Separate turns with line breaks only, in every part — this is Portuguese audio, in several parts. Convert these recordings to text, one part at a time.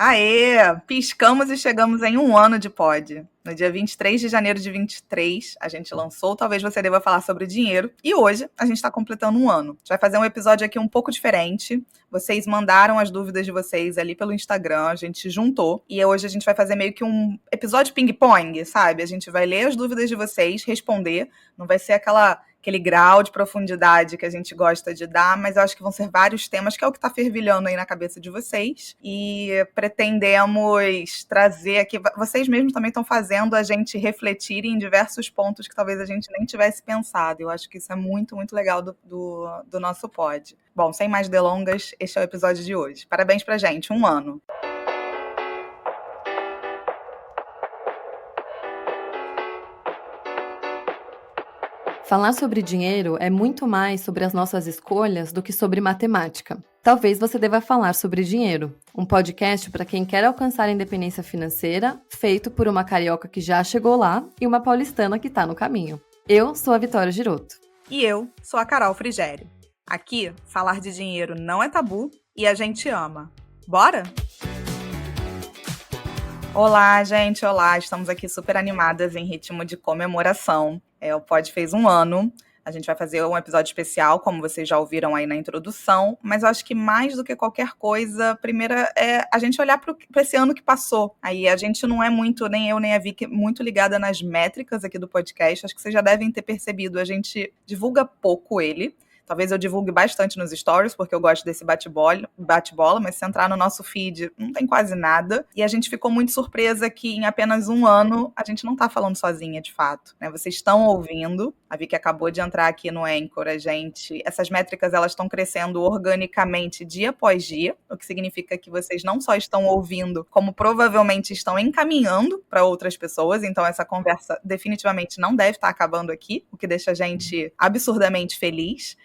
Aê! Piscamos e chegamos em 1 ano de pod. No dia 23 de janeiro de 23, a gente lançou Talvez Você Deva Falar Sobre Dinheiro. E hoje a gente está completando 1 ano. A gente vai fazer um episódio aqui um pouco diferente. Vocês mandaram as dúvidas de vocês ali pelo Instagram, a gente juntou. E hoje a gente vai fazer meio que um episódio ping-pong, sabe? A gente vai ler as dúvidas de vocês, responder. Não vai ser aquele grau de profundidade que a gente gosta de dar, mas eu acho que vão ser vários temas, que é o que está fervilhando aí na cabeça de vocês. E pretendemos trazer aqui... Vocês mesmos também estão fazendo a gente refletir em diversos pontos que talvez a gente nem tivesse pensado. Eu acho que isso é muito, muito legal do nosso pod. Bom, sem mais delongas, este é o episódio de hoje. Parabéns pra gente, 1 ano.
Falar sobre dinheiro é muito mais sobre as nossas escolhas do que sobre matemática. Talvez você deva falar sobre dinheiro, um podcast para quem quer alcançar a independência financeira, feito por uma carioca que já chegou lá e uma paulistana que está no caminho. Eu sou a Vitória Giroto.
E eu sou a Carol Frigério. Aqui, falar de dinheiro não é tabu e a gente ama. Bora? Olá, gente, olá. Estamos aqui super animadas em ritmo de comemoração. O pod fez 1 ano. A gente vai fazer um episódio especial, como vocês já ouviram aí na introdução, mas eu acho que mais do que qualquer coisa, primeiro é a gente olhar para esse ano que passou. Aí a gente não é muito, nem eu nem a Vicky, muito ligada nas métricas aqui do podcast. Acho que vocês já devem ter percebido, a gente divulga pouco ele. Talvez eu divulgue bastante nos stories, porque eu gosto desse bate-bola, mas se entrar no nosso feed, não tem quase nada. E a gente ficou muito surpresa que em apenas 1 ano, a gente não tá falando sozinha, de fato, né? Vocês estão ouvindo. A Vicky acabou de entrar aqui no Anchor, essas métricas, elas estão crescendo organicamente dia após dia, o que significa que vocês não só estão ouvindo, como provavelmente estão encaminhando para outras pessoas. Então essa conversa definitivamente não deve estar acabando aqui, o que deixa a gente absurdamente feliz.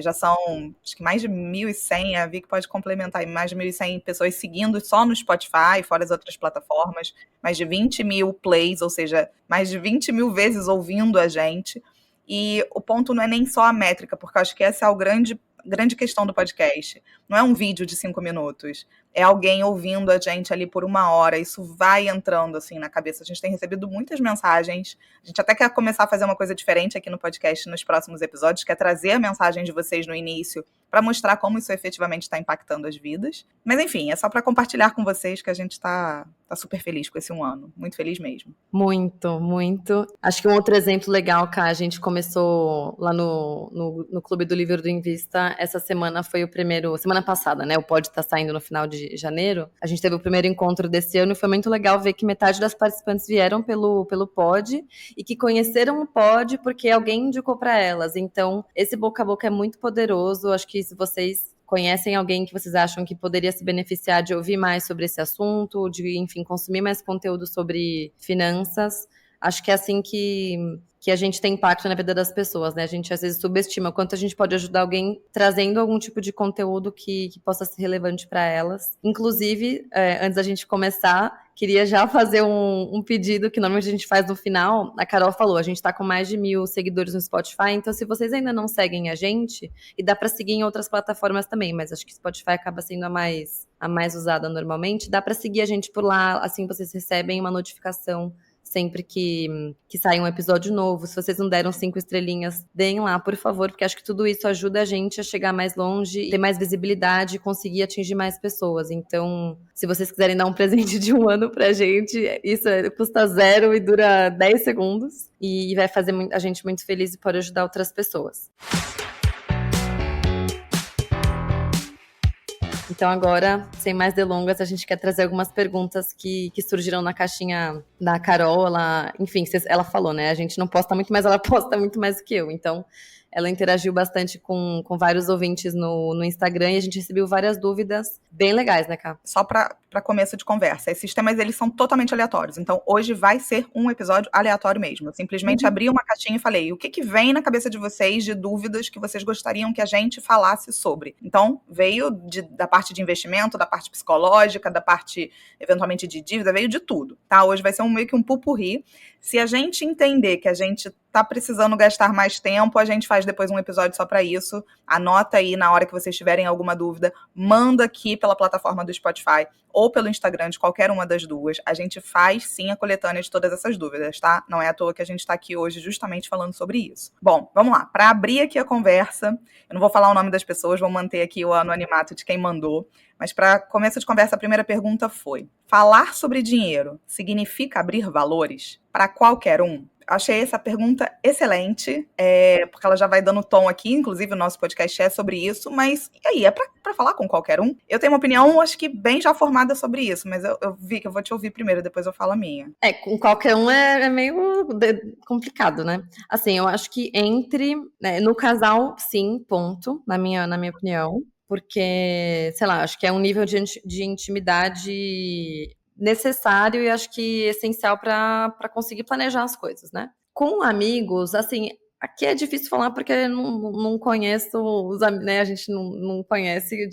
Já são, acho que mais de 1.100, a Vicky pode complementar aí, mais de 1.100 pessoas seguindo só no Spotify, fora as outras plataformas, mais de 20 mil plays, ou seja, mais de 20 mil vezes ouvindo a gente. E o ponto não é nem só a métrica, porque eu acho que essa é a grande questão do podcast. Não é um vídeo de 5 minutos, é alguém ouvindo a gente ali por 1 hora. Isso vai entrando assim na cabeça. A gente tem recebido muitas mensagens. A gente até quer começar a fazer uma coisa diferente aqui no podcast nos próximos episódios, que é trazer a mensagem de vocês no início para mostrar como isso efetivamente está impactando as vidas. Mas enfim, é só para compartilhar com vocês que a gente está super feliz com esse 1 ano. Muito feliz mesmo.
Muito, muito. Acho que um outro exemplo legal, que a gente começou lá no Clube do Livro do Invista, essa semana foi o primeiro, semana passada, né? O pod tá saindo no final de janeiro. A gente teve o primeiro encontro desse ano e foi muito legal ver que metade das participantes vieram pelo pod e que conheceram o pod porque alguém indicou para elas. Então, esse boca a boca é muito poderoso. Acho que se vocês conhecem alguém que vocês acham que poderia se beneficiar de ouvir mais sobre esse assunto, de, enfim, consumir mais conteúdo sobre finanças, acho que é assim que a gente tem impacto na vida das pessoas, né? A gente às vezes subestima o quanto a gente pode ajudar alguém trazendo algum tipo de conteúdo que possa ser relevante para elas. Inclusive, antes da gente começar, queria já fazer um pedido que normalmente a gente faz no final. A Carol falou, a gente tá com mais de 1.000 seguidores no Spotify, então se vocês ainda não seguem a gente, e dá para seguir em outras plataformas também, mas acho que Spotify acaba sendo a mais usada normalmente, dá para seguir a gente por lá, assim vocês recebem uma notificação sempre que sai um episódio novo. Se vocês não deram 5 estrelinhas, deem lá, por favor, porque acho que tudo isso ajuda a gente a chegar mais longe, ter mais visibilidade e conseguir atingir mais pessoas. Então, se vocês quiserem dar um presente de 1 ano pra gente, isso custa 0 e dura 10 segundos e vai fazer a gente muito feliz e pode ajudar outras pessoas. Então agora, sem mais delongas, a gente quer trazer algumas perguntas que surgiram na caixinha da Carol. Ela falou, né? A gente não posta muito, mas ela posta muito mais do que eu. Então, ela interagiu bastante com vários ouvintes no Instagram e a gente recebeu várias dúvidas bem legais, né, Cá?
Só para começo de conversa, esses temas eles são totalmente aleatórios, então hoje vai ser um episódio aleatório mesmo. Eu simplesmente abri uma caixinha e falei, o que vem na cabeça de vocês de dúvidas que vocês gostariam que a gente falasse sobre? Então, veio da parte de investimento, da parte psicológica, da parte, eventualmente, de dívida, veio de tudo, tá? Hoje vai ser meio que um pupurri. Se a gente entender que a gente tá precisando gastar mais tempo, a gente faz depois um episódio só para isso. Anota aí na hora que vocês tiverem alguma dúvida, manda aqui pela plataforma do Spotify ou pelo Instagram de qualquer uma das duas. A gente faz sim a coletânea de todas essas dúvidas, tá? Não é à toa que a gente tá aqui hoje justamente falando sobre isso. Bom, vamos lá. Para abrir aqui a conversa, eu não vou falar o nome das pessoas, vou manter aqui o anonimato de quem mandou, mas para começo de conversa, a primeira pergunta foi: falar sobre dinheiro significa abrir valores para qualquer um? Achei essa pergunta excelente, porque ela já vai dando tom aqui, inclusive o nosso podcast é sobre isso, mas e aí, é para falar com qualquer um? Eu tenho uma opinião, acho que bem já formada sobre isso, mas eu vi que eu vou te ouvir primeiro, depois eu falo a minha.
Com qualquer um é meio complicado, né? Assim, eu acho que né, no casal, sim, ponto, na minha opinião, porque, sei lá, acho que é um nível de intimidade necessário e acho que essencial para conseguir planejar as coisas, né? Com amigos, assim, aqui é difícil falar porque eu não conheço os amigos, né? A gente não conhece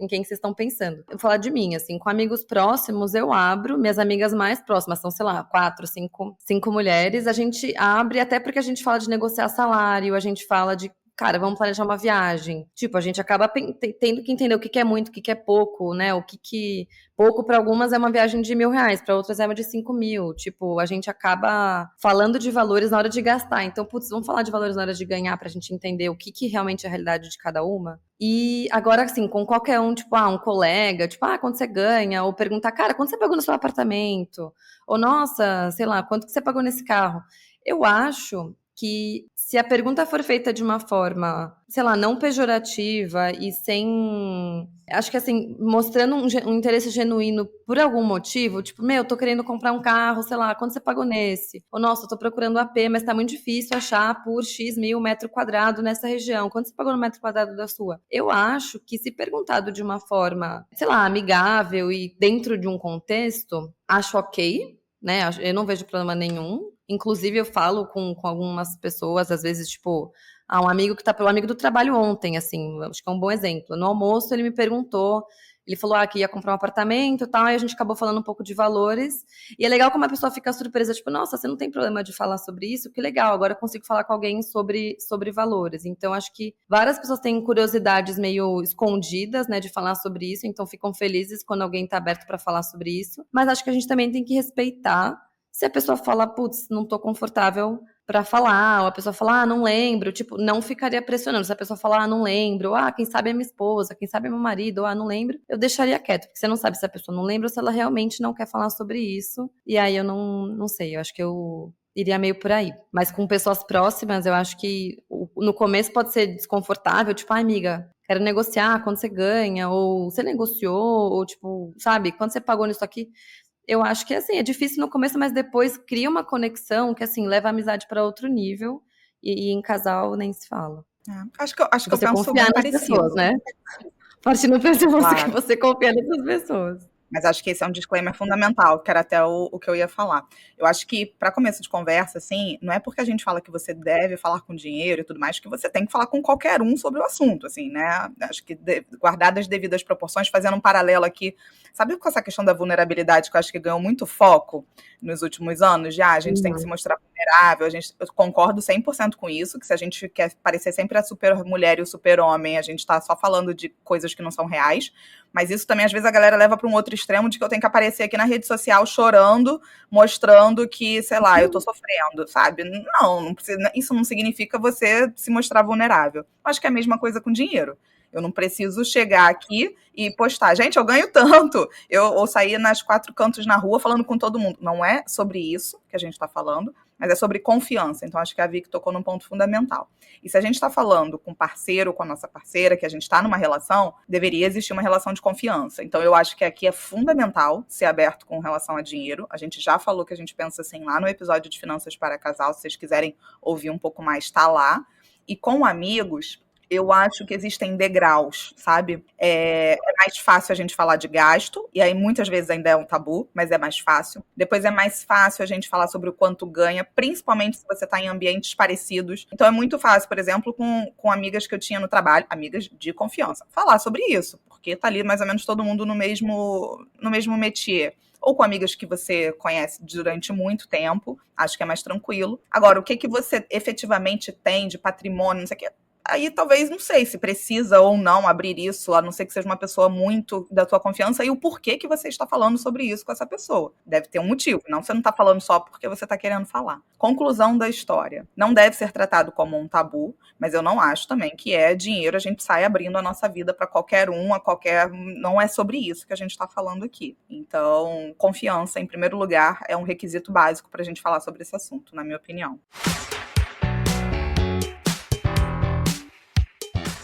em quem vocês estão pensando. Eu vou falar de mim, assim, com amigos próximos eu abro, minhas amigas mais próximas são, sei lá, 4, 5 mulheres, a gente abre até porque a gente fala de negociar salário, a gente fala de cara, vamos planejar uma viagem. Tipo, a gente acaba tendo que entender o que é muito, o que é pouco, né? O que pouco para algumas é uma viagem de R$1.000, para outras é uma de 5.000. Tipo, a gente acaba falando de valores na hora de gastar. Então, putz, vamos falar de valores na hora de ganhar pra gente entender o que realmente é a realidade de cada uma. E agora, assim, com qualquer um, tipo, um colega, tipo, quanto você ganha? Ou perguntar, cara, quanto você pagou no seu apartamento? Ou, nossa, sei lá, quanto que você pagou nesse carro? Eu acho que se a pergunta for feita de uma forma, sei lá, não pejorativa e sem... Acho que assim, mostrando um interesse genuíno por algum motivo, tipo, tô querendo comprar um carro, sei lá, quanto você pagou nesse? Ou, nossa, eu tô procurando AP, mas tá muito difícil achar por X mil metro quadrado nessa região. Quanto você pagou no metro quadrado da sua? Eu acho que se perguntado de uma forma, sei lá, amigável e dentro de um contexto, acho ok, né? Eu não vejo problema nenhum. Inclusive, eu falo com algumas pessoas, às vezes, tipo, um amigo que tá pelo amigo do trabalho ontem, assim, acho que é um bom exemplo. No almoço, ele me perguntou, ele falou que ia comprar um apartamento e tal, e a gente acabou falando um pouco de valores. E é legal como a pessoa fica surpresa, tipo, nossa, você não tem problema de falar sobre isso? Que legal, agora eu consigo falar com alguém sobre valores. Então, acho que várias pessoas têm curiosidades meio escondidas, né, de falar sobre isso, então ficam felizes quando alguém tá aberto para falar sobre isso. Mas acho que a gente também tem que respeitar se a pessoa fala, putz, não tô confortável pra falar, ou a pessoa fala, não lembro, tipo, não ficaria pressionando. Se a pessoa falar, não lembro, quem sabe é minha esposa, quem sabe é meu marido, não lembro, eu deixaria quieto, porque você não sabe se a pessoa não lembra ou se ela realmente não quer falar sobre isso. E aí eu não sei, eu acho que eu iria meio por aí. Mas com pessoas próximas, eu acho que no começo pode ser desconfortável, tipo, amiga, quero negociar, quanto você ganha, ou você negociou, ou tipo, sabe, quanto você pagou nisso aqui? Eu acho que, assim, é difícil no começo, mas depois cria uma conexão que, assim, leva a amizade para outro nível e em casal nem se fala.
Acho que eu
Você
penso
confiar
bem
nas
parecido.
pessoas, né? Parte no pensa você que
Claro.
você confia nessas pessoas.
Mas acho que esse é um disclaimer fundamental, que era até o que eu ia falar. Eu acho que, para começo de conversa, assim, não é porque a gente fala que você deve falar com dinheiro e tudo mais, que você tem que falar com qualquer um sobre o assunto, assim, né? Acho que, guardadas as devidas proporções, fazendo um paralelo aqui, sabe com essa questão da vulnerabilidade, que eu acho que ganhou muito foco nos últimos anos? A gente tem que se mostrar vulnerável, eu concordo 100% com isso, que se a gente quer parecer sempre a super mulher e o super homem, a gente tá só falando de coisas que não são reais. Mas isso também, às vezes, a galera leva para um outro extremo de que eu tenho que aparecer aqui na rede social chorando, mostrando que, sei lá, eu tô sofrendo, sabe? Não precisa, isso não significa você se mostrar vulnerável. Acho que é a mesma coisa com dinheiro. Eu não preciso chegar aqui e postar, gente, eu ganho tanto. Ou sair nas 4 cantos na rua falando com todo mundo. Não é sobre isso que a gente está falando, mas é sobre confiança. Então, acho que a Vicky tocou num ponto fundamental. E se a gente está falando com parceiro, com a nossa parceira, que a gente está numa relação, deveria existir uma relação de confiança. Então, eu acho que aqui é fundamental ser aberto com relação a dinheiro. A gente já falou que a gente pensa assim lá no episódio de Finanças para Casal. Se vocês quiserem ouvir um pouco mais, está lá. E com amigos, eu acho que existem degraus, sabe? É mais fácil a gente falar de gasto, e aí muitas vezes ainda é um tabu, mas é mais fácil. Depois é mais fácil a gente falar sobre o quanto ganha, principalmente se você está em ambientes parecidos. Então é muito fácil, por exemplo, com amigas que eu tinha no trabalho, amigas de confiança, falar sobre isso, porque tá ali mais ou menos todo mundo no mesmo métier. ou com amigas que você conhece durante muito tempo, acho que é mais tranquilo. Agora, o que você efetivamente tem de patrimônio, não sei o que, aí talvez, não sei se precisa ou não abrir isso, a não ser que seja uma pessoa muito da tua confiança, e o porquê que você está falando sobre isso com essa pessoa. Deve ter um motivo, não, você não está falando só porque você está querendo falar. Conclusão da história. Não deve ser tratado como um tabu, mas eu não acho também que é dinheiro, a gente sai abrindo a nossa vida para qualquer um, não é sobre isso que a gente está falando aqui. Então, confiança, em primeiro lugar, é um requisito básico para a gente falar sobre esse assunto, na minha opinião.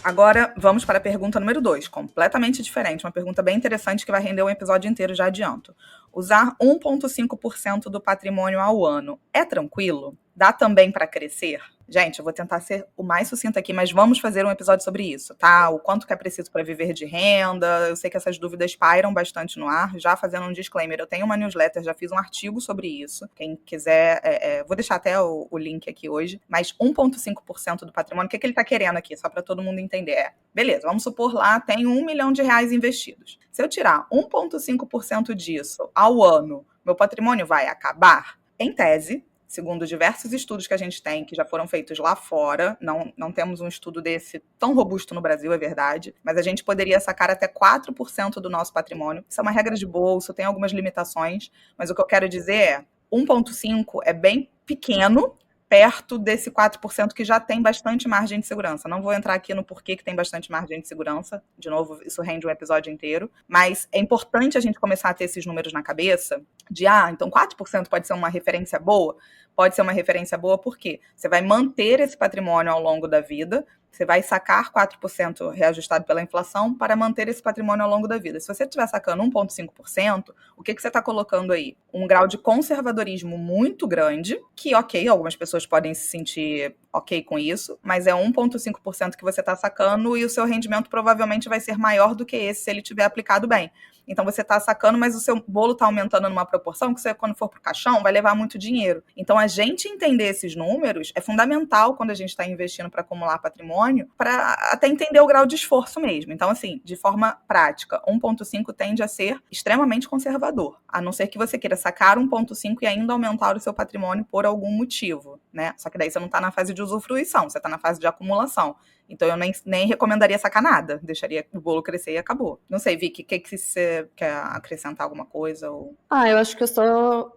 Agora, vamos para a pergunta número 2, completamente diferente, uma pergunta bem interessante que vai render um episódio inteiro, já adianto. Usar 1,5% do patrimônio ao ano é tranquilo? Dá também para crescer? Gente, eu vou tentar ser o mais sucinto aqui, mas vamos fazer um episódio sobre isso, tá? O quanto que é preciso para viver de renda, eu sei que essas dúvidas pairam bastante no ar, já fazendo um disclaimer, eu tenho uma newsletter, já fiz um artigo sobre isso, quem quiser, vou deixar até o link aqui hoje, mas 1,5% do patrimônio, o que ele tá querendo aqui, só para todo mundo entender? Beleza, vamos supor lá, tem R$1 milhão investidos. Se eu tirar 1,5% disso ao ano, meu patrimônio vai acabar? Em tese, segundo diversos estudos que a gente tem, que já foram feitos lá fora, não temos um estudo desse tão robusto no Brasil, é verdade, mas a gente poderia sacar até 4% do nosso patrimônio. Isso é uma regra de bolsa, tem algumas limitações, mas o que eu quero dizer é, 1,5% é bem pequeno, perto desse 4% que já tem bastante margem de segurança. Não vou entrar aqui no porquê que tem bastante margem de segurança, de novo, isso rende um episódio inteiro, mas é importante a gente começar a ter esses números na cabeça, de, então 4% pode ser uma referência boa? Pode ser uma referência boa porque você vai manter esse patrimônio ao longo da vida, você vai sacar 4% reajustado pela inflação para manter esse patrimônio ao longo da vida. Se você estiver sacando 1,5%, o que você está colocando aí? Um grau de conservadorismo muito grande, que ok, algumas pessoas podem se sentir ok com isso, mas é 1,5% que você está sacando e o seu rendimento provavelmente vai ser maior do que esse se ele tiver aplicado bem. Então você está sacando, mas o seu bolo está aumentando numa proporção que você, quando for para o caixão, vai levar muito dinheiro. Então a gente entender esses números é fundamental quando a gente está investindo para acumular patrimônio, para até entender o grau de esforço mesmo. Então, assim, de forma prática, 1,5 tende a ser extremamente conservador, a não ser que você queira sacar 1,5 e ainda aumentar o seu patrimônio por algum motivo, né? Só que daí você não está na fase de usufruição, você está na fase de acumulação. Então eu nem recomendaria sacar nada, deixaria o bolo crescer e acabou. Não sei, Vicky, o que você quer acrescentar alguma coisa? Ou...
eu acho que eu só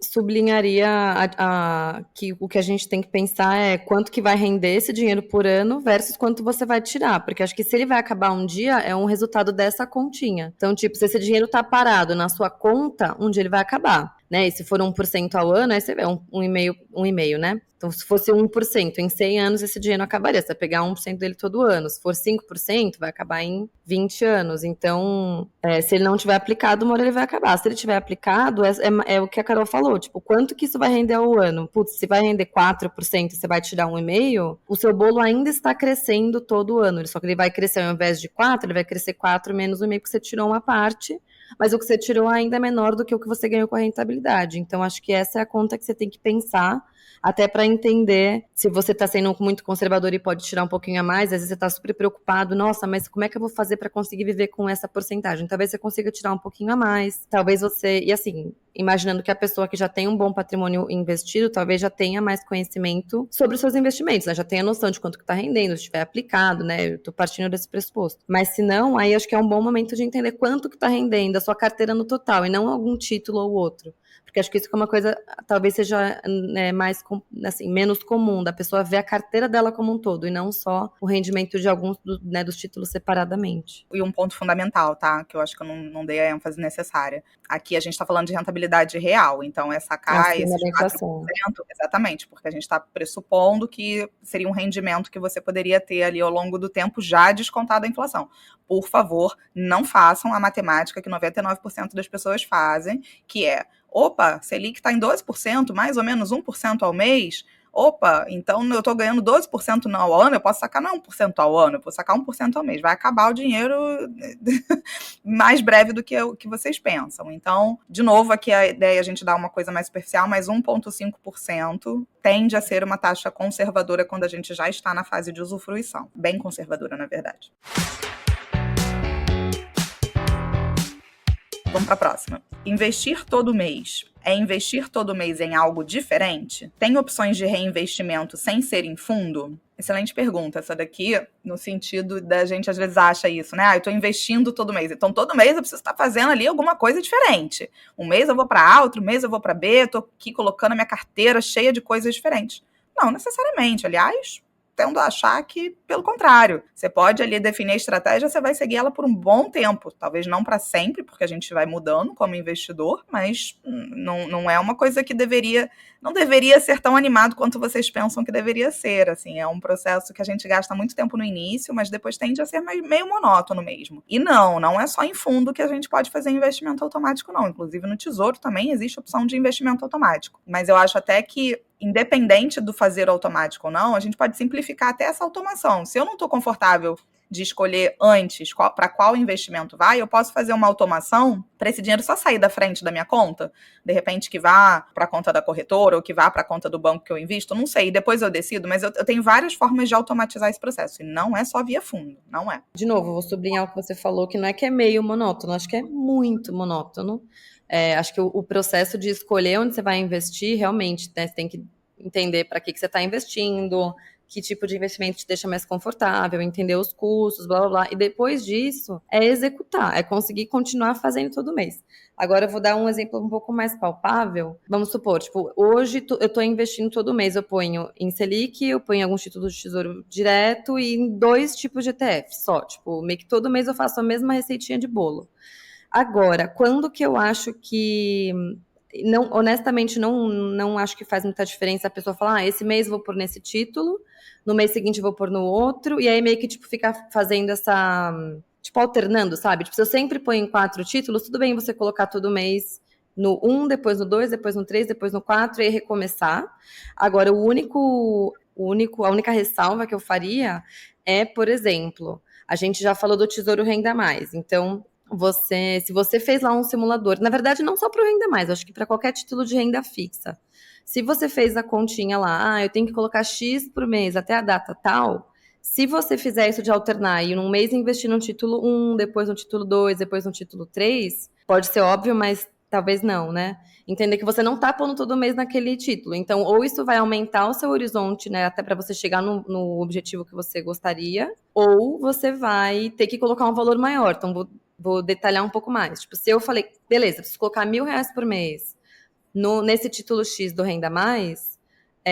sublinharia que o que a gente tem que pensar é quanto que vai render esse dinheiro por ano versus quanto você vai tirar, porque acho que se ele vai acabar um dia, é um resultado dessa continha. Então, tipo, se esse dinheiro tá parado na sua conta, um dia ele vai acabar, né? E se for 1% ao ano, aí você vê um e meio, né? Então, se fosse 1%, em 100 anos esse dinheiro acabaria. Você vai pegar 1% dele todo ano. Se for 5%, vai acabar em 20 anos. Então, se ele não tiver aplicado, uma hora ele vai acabar. Se ele tiver aplicado, é o que a Carol falou. Tipo, quanto que isso vai render ao ano? Putz, se vai render 4%, você vai tirar 1,5%, o seu bolo ainda está crescendo todo ano. Só que ele vai crescer, ao invés de 4%, ele vai crescer 4 menos 1,5%, porque você tirou uma parte, mas o que você tirou ainda é menor do que o que você ganhou com a rentabilidade. Então, acho que essa é a conta que você tem que pensar, até para entender se você está sendo muito conservador e pode tirar um pouquinho a mais. Às vezes você está super preocupado, nossa, mas como é que eu vou fazer para conseguir viver com essa porcentagem? Talvez você consiga tirar um pouquinho a mais, talvez você, e assim, imaginando que a pessoa que já tem um bom patrimônio investido, talvez já tenha mais conhecimento sobre os seus investimentos, né? Já tenha noção de quanto que está rendendo, se estiver aplicado, né? Eu estou partindo desse pressuposto. Mas se não, aí acho que é um bom momento de entender quanto que está rendendo a sua carteira no total, e não algum título ou outro. Porque acho que isso é uma coisa, talvez seja mais, assim, menos comum, da pessoa ver a carteira dela como um todo, e não só o rendimento de alguns dos títulos separadamente.
E um ponto fundamental, tá? Que eu acho que eu não dei a ênfase necessária. Aqui a gente está falando de rentabilidade real, então é sacar esses 4%, exatamente, porque a gente está pressupondo que seria um rendimento que você poderia ter ali ao longo do tempo, já descontado a inflação. Por favor, não façam a matemática que 99% das pessoas fazem, que é, opa, Selic está em 12%, mais ou menos 1% ao mês, opa, então eu estou ganhando 12% ao ano, eu posso sacar não 1% ao ano, eu posso sacar 1% ao mês, vai acabar o dinheiro mais breve do que o que vocês pensam. Então, de novo, aqui a ideia é a gente dar uma coisa mais superficial, mas 1,5% tende a ser uma taxa conservadora quando a gente já está na fase de usufruição, bem conservadora, na verdade. Vamos para a próxima. Investir todo mês é investir todo mês em algo diferente? Tem opções de reinvestimento sem ser em fundo? Excelente pergunta essa daqui, no sentido da gente às vezes acha isso, né? Eu tô investindo todo mês. Então todo mês eu preciso estar fazendo ali alguma coisa diferente. Um mês eu vou para A, outro mês eu vou para B, tô aqui colocando a minha carteira cheia de coisas diferentes. Não necessariamente. Aliás, tendo a achar que, pelo contrário, você pode ali definir a estratégia, você vai seguir ela por um bom tempo, talvez não para sempre, porque a gente vai mudando como investidor, mas não é uma coisa que não deveria ser tão animado quanto vocês pensam que deveria ser, assim, é um processo que a gente gasta muito tempo no início, mas depois tende a ser meio monótono mesmo. E não é só em fundo que a gente pode fazer investimento automático, não, inclusive no Tesouro também existe opção de investimento automático, mas eu acho até que independente do fazer automático ou não, a gente pode simplificar até essa automação. Se eu não estou confortável de escolher antes para qual investimento vai, eu posso fazer uma automação para esse dinheiro só sair da frente da minha conta, de repente que vá para a conta da corretora ou que vá para a conta do banco que eu invisto, não sei, depois eu decido, mas eu tenho várias formas de automatizar esse processo, e não é só via fundo, não é.
De novo, vou sublinhar o que você falou, que não é que é meio monótono, acho que é muito monótono. Acho que o processo de escolher onde você vai investir, realmente, né, você tem que entender para que você está investindo, que tipo de investimento te deixa mais confortável, entender os custos, blá, blá, blá. E depois disso, é executar, é conseguir continuar fazendo todo mês. Agora eu vou dar um exemplo um pouco mais palpável. Vamos supor, tipo, hoje eu estou investindo todo mês, eu ponho em Selic, eu ponho em alguns títulos de tesouro direto e em 2 tipos de ETF só. Tipo, meio que todo mês eu faço a mesma receitinha de bolo. Agora, quando que eu acho que... Não, honestamente, não acho que faz muita diferença a pessoa falar, esse mês eu vou pôr nesse título, no mês seguinte eu vou pôr no outro, e aí meio que, tipo, ficar fazendo essa... Tipo, alternando, sabe? Tipo, se eu sempre ponho em 4 títulos, tudo bem você colocar todo mês no 1, depois no 2, depois no 3, depois no 4, e aí recomeçar. Agora, a única ressalva que eu faria é, por exemplo, a gente já falou do Tesouro Renda Mais, então... se você fez lá um simulador, na verdade não só para o Renda Mais, acho que para qualquer título de renda fixa. Se você fez a continha lá, eu tenho que colocar X por mês até a data tal, se você fizer isso de alternar e num mês investir no título 1, depois no título 2, depois no título 3, pode ser óbvio, mas talvez não, né? Entender que você não está pondo todo mês naquele título. Então, ou isso vai aumentar o seu horizonte, né, até para você chegar no objetivo que você gostaria, ou você vai ter que colocar um valor maior. Então, vou detalhar um pouco mais. Tipo, se eu falei, beleza, preciso colocar R$1.000 por mês nesse título X do Renda Mais,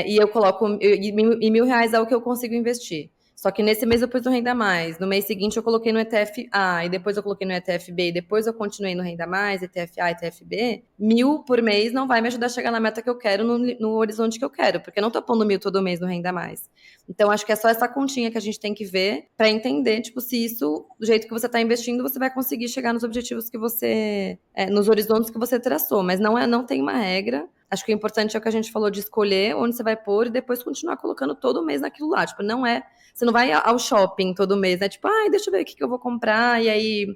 e eu coloco, e R$1.000 é o que eu consigo investir. Só que nesse mês eu pus no Renda Mais, no mês seguinte eu coloquei no ETF A, e depois eu coloquei no ETF B, e depois eu continuei no Renda Mais, ETF A, ETF B, 1.000 por mês não vai me ajudar a chegar na meta que eu quero, no horizonte que eu quero, porque eu não tô pondo 1.000 todo mês no Renda Mais. Então, acho que é só essa continha que a gente tem que ver para entender, tipo, se isso, do jeito que você está investindo, você vai conseguir chegar nos objetivos que você, nos horizontes que você traçou, mas não tem uma regra. Acho que o importante é o que a gente falou de escolher onde você vai pôr e depois continuar colocando todo mês naquilo lá. Tipo, você não vai ao shopping todo mês, né? Tipo, deixa eu ver o que eu vou comprar e aí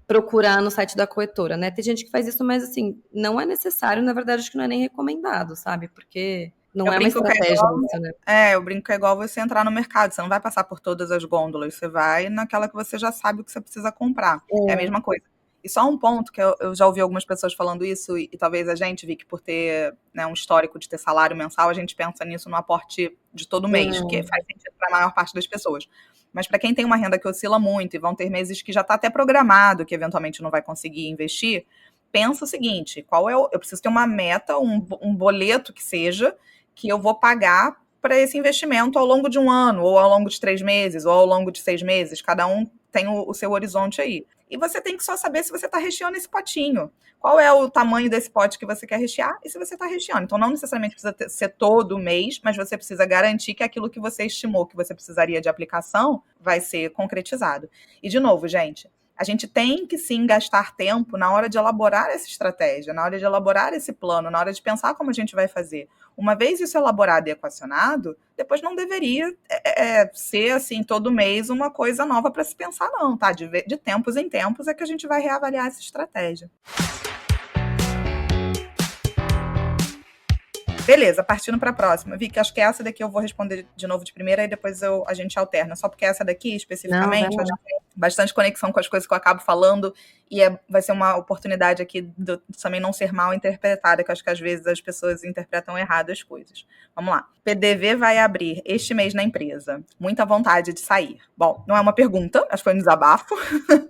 procurar no site da corretora, né? Tem gente que faz isso, mas assim, não é necessário, na verdade, acho que não é nem recomendado, sabe? Porque não é uma estratégia isso, né?
Eu brinco que é igual você entrar no mercado, você não vai passar por todas as gôndolas, você vai naquela que você já sabe o que você precisa comprar. É a mesma coisa. E só um ponto, que eu já ouvi algumas pessoas falando isso, e talvez a gente, Vicky, por ter, né, um histórico de ter salário mensal, a gente pensa nisso no aporte de todo mês, que faz sentido para a maior parte das pessoas. Mas para quem tem uma renda que oscila muito, e vão ter meses que já está até programado, que eventualmente não vai conseguir investir, pensa o seguinte, eu preciso ter uma meta, um boleto que seja, que eu vou pagar para esse investimento ao longo de um ano, ou ao longo de 3 meses, ou ao longo de 6 meses, cada um tem o seu horizonte aí. E você tem que só saber se você está recheando esse potinho. Qual é o tamanho desse pote que você quer rechear e se você está recheando. Então, não necessariamente precisa ser todo mês, mas você precisa garantir que aquilo que você estimou que você precisaria de aplicação vai ser concretizado. E, de novo, gente, a gente tem que sim gastar tempo na hora de elaborar essa estratégia, na hora de elaborar esse plano, na hora de pensar como a gente vai fazer. Uma vez isso elaborado e equacionado, depois não deveria ser assim todo mês uma coisa nova para se pensar não, tá? De tempos em tempos é que a gente vai reavaliar essa estratégia. Beleza, partindo para a próxima. Vicky, acho que essa daqui eu vou responder de novo de primeira e depois a gente alterna. Só porque essa daqui, especificamente,
Não,
acho que tem bastante conexão com as coisas que eu acabo falando e vai ser uma oportunidade aqui de também não ser mal interpretada, que eu acho que às vezes as pessoas interpretam errado as coisas. Vamos lá. PDV vai abrir este mês na empresa. Muita vontade de sair. Bom, não é uma pergunta, acho que foi um desabafo.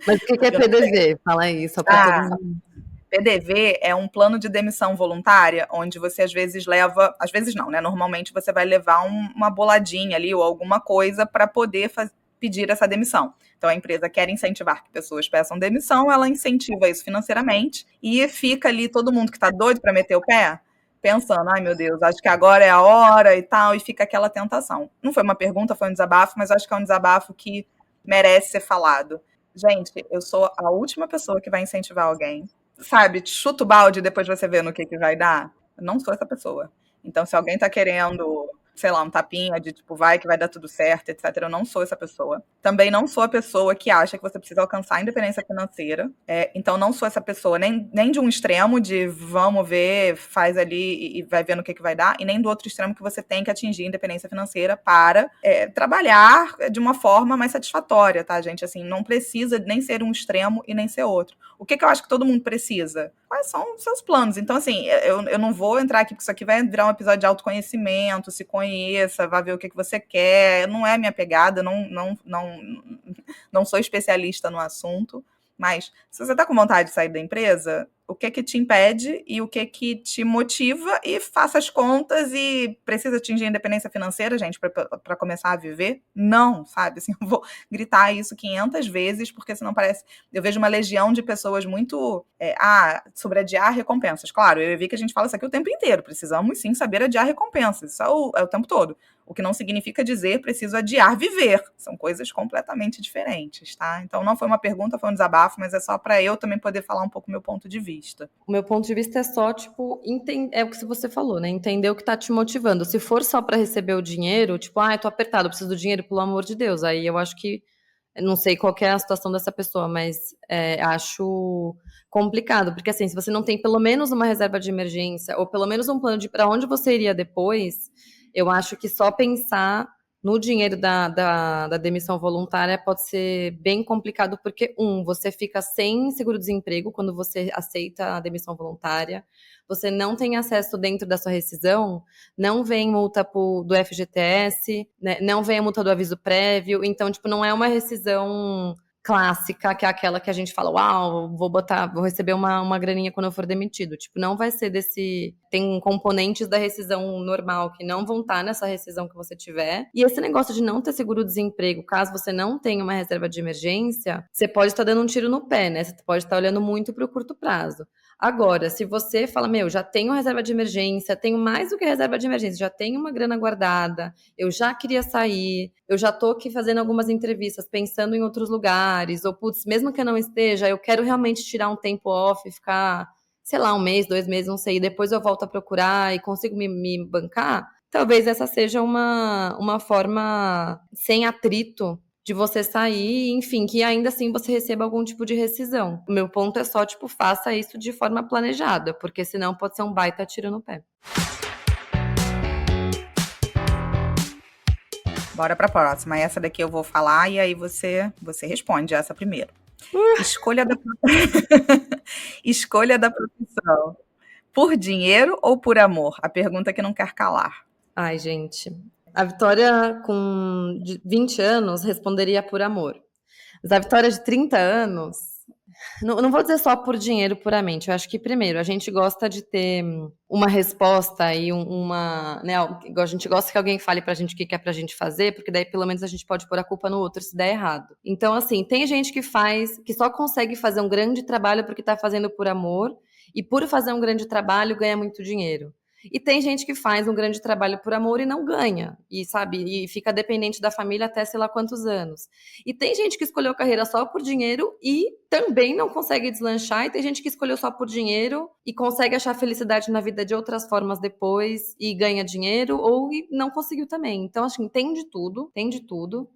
Mas o que é PDV? Fala aí, só para todo mundo.
PDV é um plano de demissão voluntária, onde você às vezes leva, às vezes não, né? Normalmente você vai levar uma boladinha ali ou alguma coisa para poder pedir essa demissão. Então a empresa quer incentivar que pessoas peçam demissão, ela incentiva isso financeiramente e fica ali todo mundo que está doido para meter o pé, pensando, ai meu Deus, acho que agora é a hora e tal, e fica aquela tentação. Não foi uma pergunta, foi um desabafo, mas acho que é um desabafo que merece ser falado. Gente, eu sou a última pessoa que vai incentivar alguém, sabe, chuta o balde e depois você vê no que vai dar. Eu não sou essa pessoa. Então, se alguém tá querendo, sei lá, um tapinha de tipo, vai que vai dar tudo certo, etc., eu não sou essa pessoa. Também não sou a pessoa que acha que você precisa alcançar a independência financeira. Então, não sou essa pessoa nem de um extremo de vamos ver, faz ali e vai ver no que vai dar, e nem do outro extremo que você tem que atingir a independência financeira para trabalhar de uma forma mais satisfatória, tá, gente? Assim, não precisa nem ser um extremo e nem ser outro. O que eu acho que todo mundo precisa? Quais são os seus planos? Então, assim, eu não vou entrar aqui, porque isso aqui vai virar um episódio de autoconhecimento, se conheça, vai ver o que você quer. Não é minha pegada, não sou especialista no assunto. Mas, se você está com vontade de sair da empresa, o que te impede e o que te motiva, e faça as contas. E precisa atingir a independência financeira, gente, para começar a viver? Não, sabe? Assim, eu vou gritar isso 500 vezes, porque senão parece... Eu vejo uma legião de pessoas muito... sobre adiar recompensas. Claro, eu vi que a gente fala isso aqui o tempo inteiro. Precisamos, sim, saber adiar recompensas. Isso é o tempo todo. O que não significa dizer preciso adiar viver. São coisas completamente diferentes, tá? Então não foi uma pergunta, foi um desabafo, mas é só para eu também poder falar um pouco do meu ponto de vista.
O meu ponto de vista é só, tipo, é o que você falou, né? Entender o que tá te motivando. Se for só para receber o dinheiro, tipo, eu tô apertado, eu preciso do dinheiro, pelo amor de Deus. Aí eu acho que, não sei qual que é a situação dessa pessoa, mas acho complicado, porque assim, se você não tem pelo menos uma reserva de emergência, ou pelo menos um plano de para onde você iria depois, eu acho que só pensar no dinheiro da demissão voluntária pode ser bem complicado, porque, você fica sem seguro-desemprego quando você aceita a demissão voluntária, você não tem acesso dentro da sua rescisão, não vem multa do FGTS, né, não vem a multa do aviso prévio, então, tipo, não é uma rescisão clássica, que é aquela que a gente fala, uau, vou receber uma graninha quando eu for demitido. Tipo, não vai ser tem componentes da rescisão normal que não vão estar nessa rescisão que você tiver. E esse negócio de não ter seguro-desemprego, caso você não tenha uma reserva de emergência, você pode estar dando um tiro no pé, né? Você pode estar olhando muito para o curto prazo. Agora, se você fala, já tenho reserva de emergência, tenho mais do que reserva de emergência, já tenho uma grana guardada, eu já queria sair, eu já tô aqui fazendo algumas entrevistas, pensando em outros lugares, ou, putz, mesmo que eu não esteja, eu quero realmente tirar um tempo off, ficar, sei lá, 1 mês, 2 meses, não sei, depois eu volto a procurar e consigo me bancar, talvez essa seja uma forma sem atrito de você sair, enfim, que ainda assim você receba algum tipo de rescisão. O meu ponto é só, tipo, faça isso de forma planejada, porque senão pode ser um baita tiro no pé.
Bora para a próxima. Essa daqui eu vou falar e aí você responde essa primeiro. Escolha da profissão. Por dinheiro ou por amor? A pergunta que não quer calar.
Ai, gente. A Vitória, com 20 anos, responderia por amor. Mas a Vitória de 30 anos, não vou dizer só por dinheiro puramente. Eu acho que, primeiro, a gente gosta de ter uma resposta e né, a gente gosta que alguém fale pra gente o que é pra gente fazer, porque daí pelo menos a gente pode pôr a culpa no outro se der errado. Então, assim, tem gente que só consegue fazer um grande trabalho porque tá fazendo por amor, e por fazer um grande trabalho ganha muito dinheiro. E tem gente que faz um grande trabalho por amor e não ganha, e fica dependente da família até sei lá quantos anos. E tem gente que escolheu carreira só por dinheiro e também não consegue deslanchar, e tem gente que escolheu só por dinheiro e consegue achar felicidade na vida de outras formas depois e ganha dinheiro, ou não conseguiu também. Então, assim, tem de tudo, tem de tudo.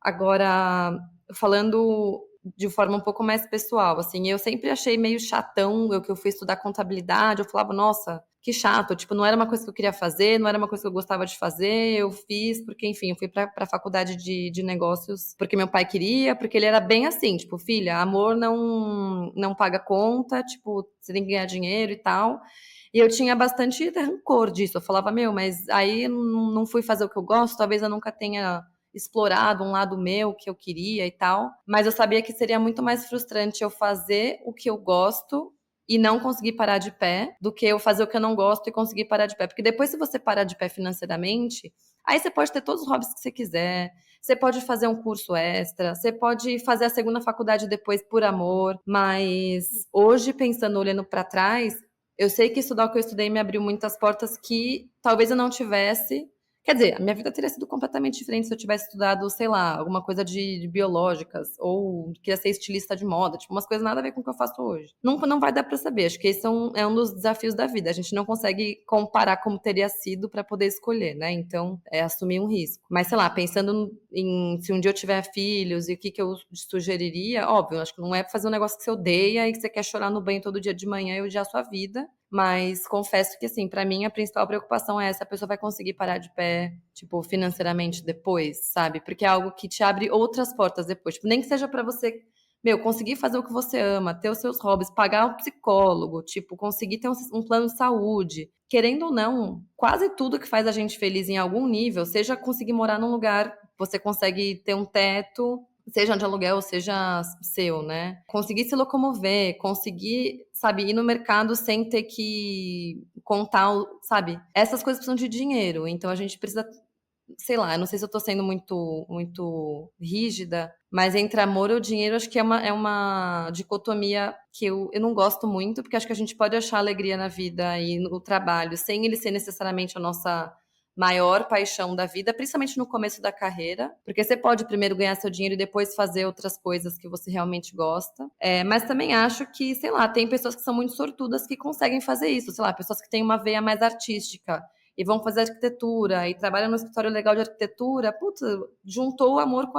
Agora, falando de forma um pouco mais pessoal, assim, eu sempre achei meio chatão, que eu fui estudar contabilidade, eu falava, nossa, que chato, tipo, não era uma coisa que eu queria fazer, não era uma coisa que eu gostava de fazer, eu fiz porque, enfim, eu fui pra faculdade de negócios porque meu pai queria, porque ele era bem assim, tipo, filha, amor não paga conta, tipo, você tem que ganhar dinheiro e tal. E eu tinha bastante rancor disso, eu falava, meu, mas aí não fui fazer o que eu gosto, talvez eu nunca tenha explorado um lado meu que eu queria e tal, mas eu sabia que seria muito mais frustrante eu fazer o que eu gosto e não conseguir parar de pé, do que eu fazer o que eu não gosto e conseguir parar de pé. Porque depois, se você parar de pé financeiramente, aí você pode ter todos os hobbies que você quiser, você pode fazer um curso extra, você pode fazer a segunda faculdade depois por amor, mas hoje, pensando, olhando para trás, eu sei que estudar o que eu estudei me abriu muitas portas que talvez eu não tivesse. Quer dizer, a minha vida teria sido completamente diferente se eu tivesse estudado, sei lá, alguma coisa de biológicas, ou queria ser estilista de moda, tipo, umas coisas nada a ver com o que eu faço hoje. Não vai dar pra saber, acho que esse é um dos desafios da vida, a gente não consegue comparar como teria sido pra poder escolher, né? Então, é assumir um risco. Mas, sei lá, pensando em se um dia eu tiver filhos e o que eu sugeriria, óbvio, acho que não é fazer um negócio que você odeia e que você quer chorar no banho todo dia de manhã e odiar a sua vida. Mas confesso que, assim, pra mim a principal preocupação é se a pessoa vai conseguir parar de pé, tipo, financeiramente depois, sabe? Porque é algo que te abre outras portas depois. Tipo, nem que seja pra você, meu, conseguir fazer o que você ama, ter os seus hobbies, pagar um psicólogo, tipo, conseguir ter um plano de saúde. Querendo ou não, quase tudo que faz a gente feliz em algum nível, seja conseguir morar num lugar, você consegue ter um teto, seja de aluguel, seja seu, né? Conseguir se locomover, conseguir, sabe, ir no mercado sem ter que contar, sabe? Essas coisas precisam de dinheiro, então a gente precisa, sei lá, eu não sei se eu tô sendo muito rígida, mas entre amor e o dinheiro, acho que é uma dicotomia que eu não gosto muito, porque acho que a gente pode achar alegria na vida e no trabalho, sem ele ser necessariamente a nossa maior paixão da vida, principalmente no começo da carreira, porque você pode primeiro ganhar seu dinheiro e depois fazer outras coisas que você realmente gosta. Mas também acho que, sei lá, tem pessoas que são muito sortudas que conseguem fazer isso, sei lá, pessoas que têm uma veia mais artística e vão fazer arquitetura e trabalham no escritório legal de arquitetura, putz, juntou o amor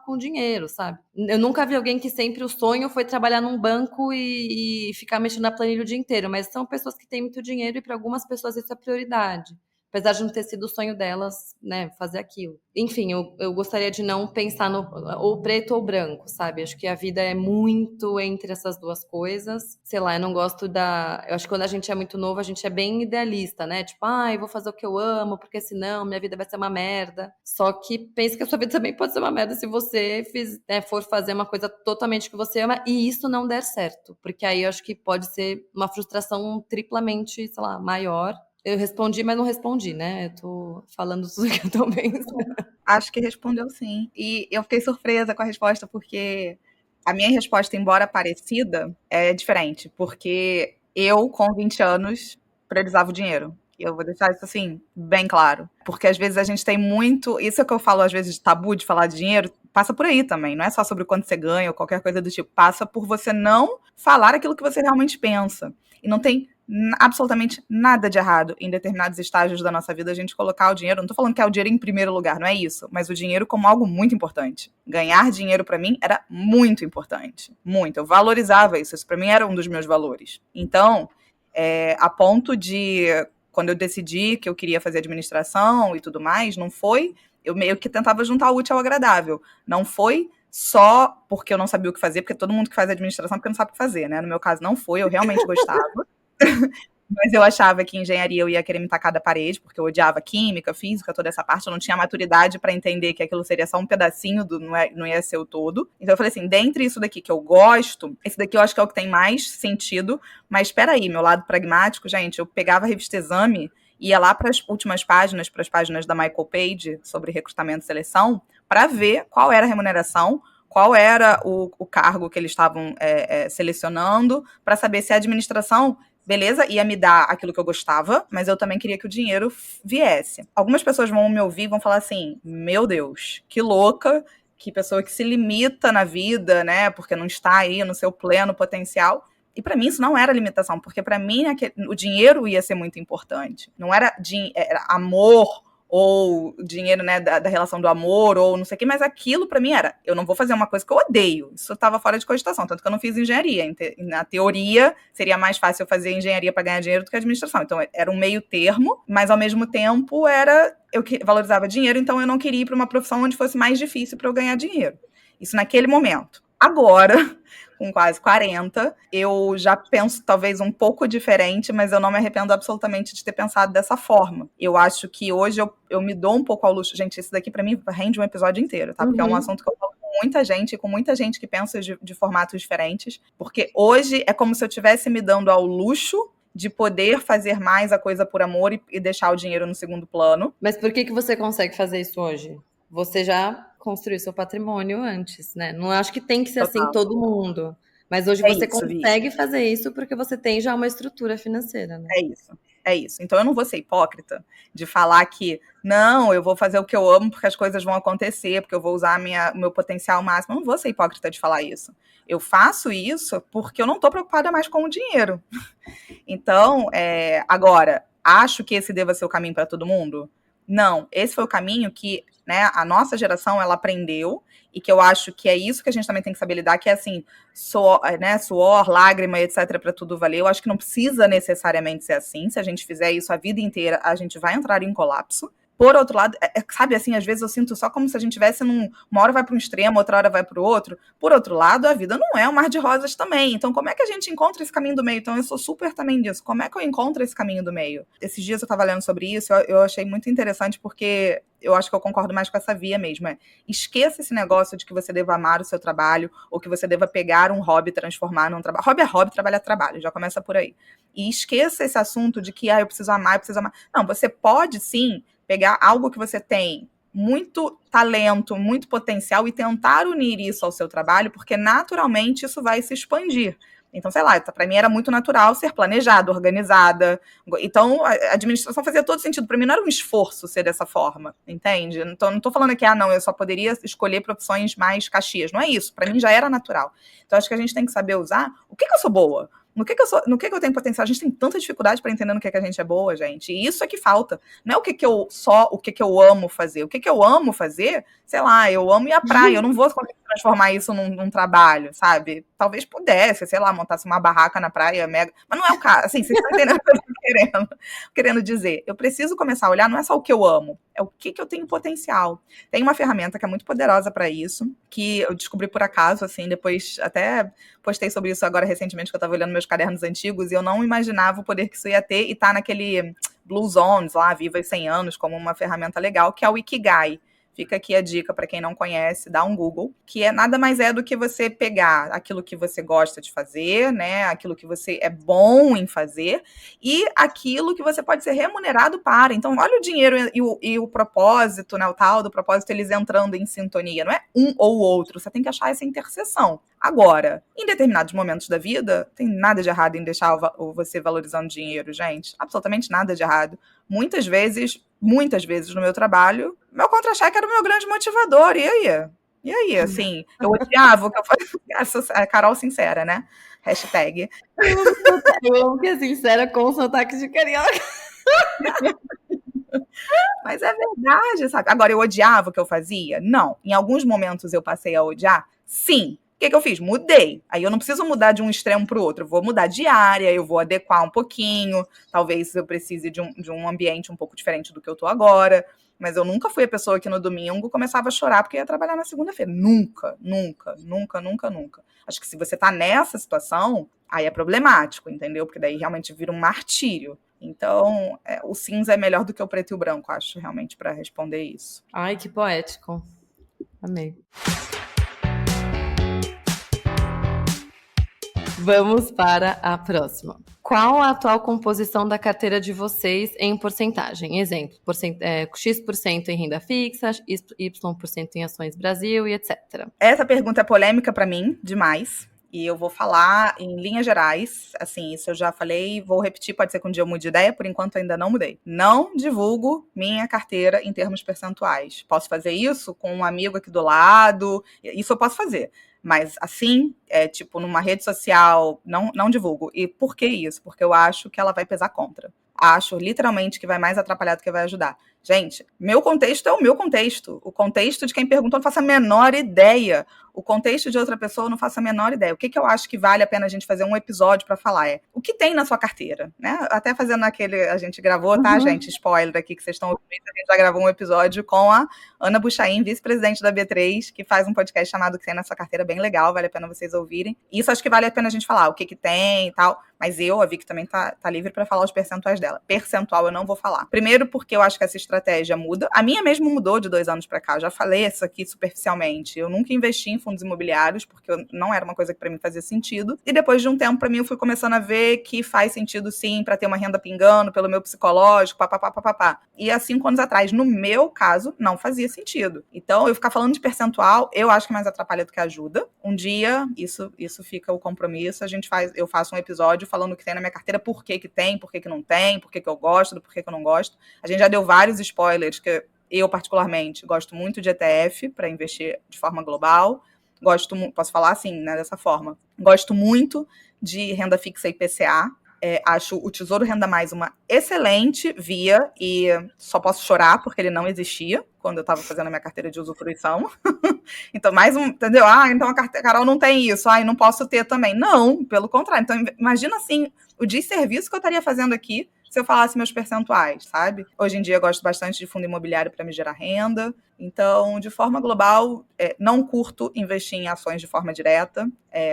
com o dinheiro, sabe? Eu nunca vi alguém que sempre o sonho foi trabalhar num banco e ficar mexendo na planilha o dia inteiro, mas são pessoas que têm muito dinheiro e para algumas pessoas isso é prioridade. Apesar de não ter sido o sonho delas, né, fazer aquilo. Enfim, eu gostaria de não pensar no ou preto ou branco, sabe? Acho que a vida é muito entre essas duas coisas. Sei lá, eu não gosto da. Eu acho que quando a gente é muito novo, a gente é bem idealista, né? Tipo, eu vou fazer o que eu amo, porque senão minha vida vai ser uma merda. Só que pensa que a sua vida também pode ser uma merda se você for fazer uma coisa totalmente que você ama e isso não der certo. Porque aí eu acho que pode ser uma frustração triplamente, sei lá, maior. Eu respondi, mas não respondi, né? Eu tô falando tudo que eu tô pensando.
Acho que respondeu sim. E eu fiquei surpresa com a resposta, porque a minha resposta, embora parecida, é diferente. Porque eu, com 20 anos, priorizava o dinheiro. Eu vou deixar isso assim, bem claro. Porque às vezes a gente tem muito. Isso é que eu falo, às vezes, de tabu de falar de dinheiro, passa por aí também. Não é só sobre quanto você ganha ou qualquer coisa do tipo. Passa por você não falar aquilo que você realmente pensa. E não tem absolutamente nada de errado em determinados estágios da nossa vida a gente colocar o dinheiro. Não tô falando que é o dinheiro em primeiro lugar, não é isso. Mas o dinheiro como algo muito importante. Ganhar dinheiro pra mim era muito importante. Muito. Eu valorizava isso. Isso pra mim era um dos meus valores. Então, a ponto de quando eu decidi que eu queria fazer administração e tudo mais, não foi. Eu meio que tentava juntar o útil ao agradável. Não foi só porque eu não sabia o que fazer, porque todo mundo que faz administração é porque não sabe o que fazer, né? No meu caso, não foi. Eu realmente gostava. Mas eu achava que engenharia eu ia querer me tacar da parede, porque eu odiava química, física, toda essa parte. Eu não tinha maturidade para entender que aquilo seria só um pedacinho do, não ia ser o todo. Então eu falei assim, dentre isso daqui que eu gosto, esse daqui eu acho que é o que tem mais sentido. Mas espera aí, meu lado pragmático, gente, eu pegava a revista Exame, ia lá para as últimas páginas, para as páginas da Michael Page sobre recrutamento e seleção, para ver qual era a remuneração, qual era o cargo que eles estavam selecionando, para saber se a administração, beleza, ia me dar aquilo que eu gostava, mas eu também queria que o dinheiro viesse. Algumas pessoas vão me ouvir e vão falar assim, meu Deus, que louca, que pessoa que se limita na vida, né, porque não está aí no seu pleno potencial. E para mim isso não era limitação, porque para mim o dinheiro ia ser muito importante. Não era amor ou dinheiro, né, da relação do amor, ou não sei o que, mas aquilo pra mim era, eu não vou fazer uma coisa que eu odeio. Isso estava fora de cogitação, tanto que eu não fiz engenharia. Na teoria, seria mais fácil eu fazer engenharia para ganhar dinheiro do que administração. Então, era um meio termo, mas ao mesmo tempo eu valorizava dinheiro, então eu não queria ir para uma profissão onde fosse mais difícil para eu ganhar dinheiro. Isso naquele momento. Agora, com quase 40, eu já penso talvez um pouco diferente, mas eu não me arrependo absolutamente de ter pensado dessa forma. Eu acho que hoje eu me dou um pouco ao luxo. Gente, isso daqui pra mim rende um episódio inteiro, tá? Porque é um assunto que eu falo com muita gente que pensa de formatos diferentes, porque hoje é como se eu estivesse me dando ao luxo de poder fazer mais a coisa por amor e deixar o dinheiro no segundo plano.
Mas por que você consegue fazer isso hoje? Você já construiu seu patrimônio antes, né? Não acho que tem que ser assim todo mundo. Mas hoje você consegue fazer isso porque você tem já uma estrutura financeira, né?
É isso. Então eu não vou ser hipócrita de falar que não, eu vou fazer o que eu amo porque as coisas vão acontecer, porque eu vou usar o meu potencial máximo. Eu não vou ser hipócrita de falar isso. Eu faço isso porque eu não estou preocupada mais com o dinheiro. Então, agora, acho que esse deva ser o caminho para todo mundo? Não, esse foi o caminho que, né, a nossa geração ela aprendeu e que eu acho que é isso que a gente também tem que saber lidar, que é assim, suor, lágrima, etc, para tudo valer. Eu acho que não precisa necessariamente ser assim. Se a gente fizer isso a vida inteira, a gente vai entrar em colapso. Por outro lado, sabe assim, às vezes eu sinto só como se a gente tivesse uma hora vai para um extremo, outra hora vai para o outro. Por outro lado, a vida não é um mar de rosas também. Então, como é que a gente encontra esse caminho do meio? Então, eu sou super também disso. Como é que eu encontro esse caminho do meio? Esses dias eu estava lendo sobre isso, eu achei muito interessante porque eu acho que eu concordo mais com essa via mesmo. Esqueça esse negócio de que você deva amar o seu trabalho ou que você deva pegar um hobby e transformar num trabalho. Hobby é hobby, trabalho é trabalho. Já começa por aí. E esqueça esse assunto de que eu preciso amar, eu preciso amar. Não, você pode sim pegar algo que você tem muito talento, muito potencial e tentar unir isso ao seu trabalho, porque naturalmente isso vai se expandir. Então, sei lá, para mim era muito natural ser planejada, organizada. Então, a administração fazia todo sentido. Para mim não era um esforço ser dessa forma, entende? Então, não estou falando aqui, não, eu só poderia escolher profissões mais caxias. Não é isso. Para mim já era natural. Então, acho que a gente tem que saber usar o que eu sou boa. No que eu tenho potencial? A gente tem tanta dificuldade para entender no que a gente é boa, gente. E isso é que falta. Não é o que eu amo fazer. O que eu amo fazer, sei lá, eu amo ir à praia. Eu não vou transformar isso num trabalho, sabe? Talvez pudesse, sei lá, montasse uma barraca na praia, mega. Mas não é o caso. Assim, vocês estão entendendo o que eu tô querendo dizer. Eu preciso começar a olhar, não é só o que eu amo, é o que eu tenho potencial. Tem uma ferramenta que é muito poderosa para isso, que eu descobri por acaso, assim, depois até postei sobre isso agora recentemente, que eu estava olhando meus cadernos antigos, e eu não imaginava o poder que isso ia ter, e tá naquele Blue Zones lá, Viva 100 anos, como uma ferramenta legal, que é o Ikigai. Fica aqui a dica para quem não conhece, dá um Google, que nada mais é do que você pegar aquilo que você gosta de fazer, né, aquilo que você é bom em fazer, e aquilo que você pode ser remunerado para. Então, olha o dinheiro e o propósito, né, o tal do propósito, eles entrando em sintonia. Não é um ou outro, você tem que achar essa interseção. Agora, em determinados momentos da vida, tem nada de errado em deixar você valorizando dinheiro, gente. Absolutamente nada de errado. Muitas vezes no meu trabalho, meu contra-cheque era o meu grande motivador. E aí, assim, eu odiava o que eu fazia. A Carol sincera, né? Hashtag.
Eu amo que é sincera com sotaque de carioca.
Mas é verdade, sabe? Agora, eu odiava o que eu fazia? Não. Em alguns momentos eu passei a odiar? Sim. O que eu fiz? Mudei. Aí eu não preciso mudar de um extremo para o outro. Eu vou mudar de área, eu vou adequar um pouquinho. Talvez eu precise de um ambiente um pouco diferente do que eu tô agora. Mas eu nunca fui a pessoa que no domingo começava a chorar porque ia trabalhar na segunda-feira. Nunca, nunca, nunca, nunca, nunca. Acho que se você tá nessa situação, aí é problemático, entendeu? Porque daí realmente vira um martírio. Então, o cinza é melhor do que o preto e o branco, acho, realmente, para responder isso.
Ai, que poético. Amei. Vamos para a próxima. Qual a atual composição da carteira de vocês em porcentagem? Exemplo, X% em renda fixa, Y% em ações Brasil e etc.
Essa pergunta é polêmica para mim, demais. E eu vou falar em linhas gerais, assim, isso eu já falei, vou repetir, pode ser que um dia eu mude de ideia, por enquanto ainda não mudei. Não divulgo minha carteira em termos percentuais. Posso fazer isso com um amigo aqui do lado, isso eu posso fazer. Mas assim, tipo, numa rede social, não divulgo. E por que isso? Porque eu acho que ela vai pesar contra. acho literalmente que vai mais atrapalhar do que vai ajudar. Gente, meu contexto é o meu contexto. O contexto de quem perguntou não faço a menor ideia. O contexto de outra pessoa eu não faço a menor ideia. O que eu acho que vale a pena a gente fazer um episódio para falar é o que tem na sua carteira, né? Até fazendo aquele, a gente gravou, tá, gente? Spoiler aqui que vocês estão ouvindo, a gente já gravou um episódio com a Ana Buchaim, vice-presidente da B3, que faz um podcast chamado O que tem na sua carteira, bem legal, vale a pena vocês ouvirem. Isso acho que vale a pena a gente falar, o que tem e tal. Mas a Vicky também tá livre para falar os percentuais dela. Percentual eu não vou falar. Primeiro porque eu acho que essa estratégia muda. A minha mesmo mudou de 2 anos para cá. Eu já falei isso aqui superficialmente. Eu nunca investi em fundos imobiliários, porque não era uma coisa que para mim fazia sentido. E depois de um tempo, para mim, eu fui começando a ver que faz sentido sim, para ter uma renda pingando pelo meu psicológico, papapá. E há 5 anos atrás, no meu caso, não fazia sentido. Então, eu ficar falando de percentual, eu acho que mais atrapalha do que ajuda. Um dia, isso fica o compromisso, eu faço um episódio falando o que tem na minha carteira, por que tem, por que não tem, por que eu gosto, por que eu não gosto. A gente já deu vários spoilers, que eu particularmente gosto muito de ETF para investir de forma global. Posso falar assim, né, dessa forma. Gosto muito de renda fixa IPCA. Acho o Tesouro Renda Mais uma excelente via e só posso chorar porque ele não existia quando eu estava fazendo a minha carteira de usufruição. Então, entendeu? Então a Carol não tem isso, não posso ter também. Não, pelo contrário. Então, imagina assim, o desserviço que eu estaria fazendo aqui se eu falasse meus percentuais, sabe? Hoje em dia eu gosto bastante de fundo imobiliário para me gerar renda. Então, de forma global, não curto investir em ações de forma direta.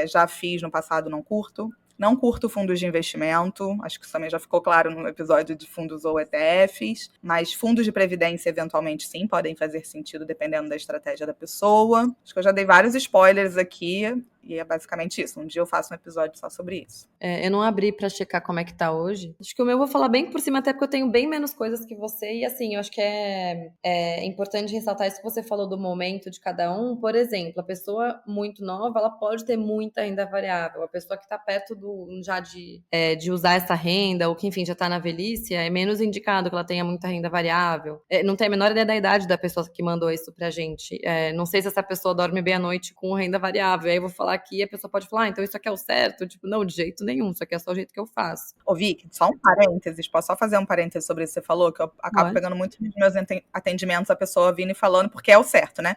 Já fiz no passado, não curto. Não curto fundos de investimento, acho que isso também já ficou claro no episódio de fundos ou ETFs, mas fundos de previdência, eventualmente, sim, podem fazer sentido dependendo da estratégia da pessoa. Acho que eu já dei vários spoilers aqui, e é basicamente isso. Um dia eu faço um episódio só sobre isso.
Eu não abri pra checar como é que tá hoje. Acho que o meu eu vou falar bem por cima, até porque eu tenho bem menos coisas que você. E assim, eu acho que é importante ressaltar isso que você falou do momento de cada um. Por exemplo, a pessoa muito nova, ela pode ter muita renda variável. A pessoa que tá perto já de usar essa renda, ou que, enfim, já tá na velhice, é menos indicado que ela tenha muita renda variável. Não tem a menor ideia da idade da pessoa que mandou isso pra gente. Não sei se essa pessoa dorme bem à noite com renda variável. Aí eu vou falar aqui, a pessoa pode falar, então isso aqui é o certo? Tipo, não, de jeito nenhum, isso aqui é só o jeito que eu faço.
Ô, Vicky, só um parênteses, posso só fazer um parênteses sobre isso que você falou, que eu acabo pegando muito nos meus atendimentos a pessoa vindo e falando, porque é o certo, né?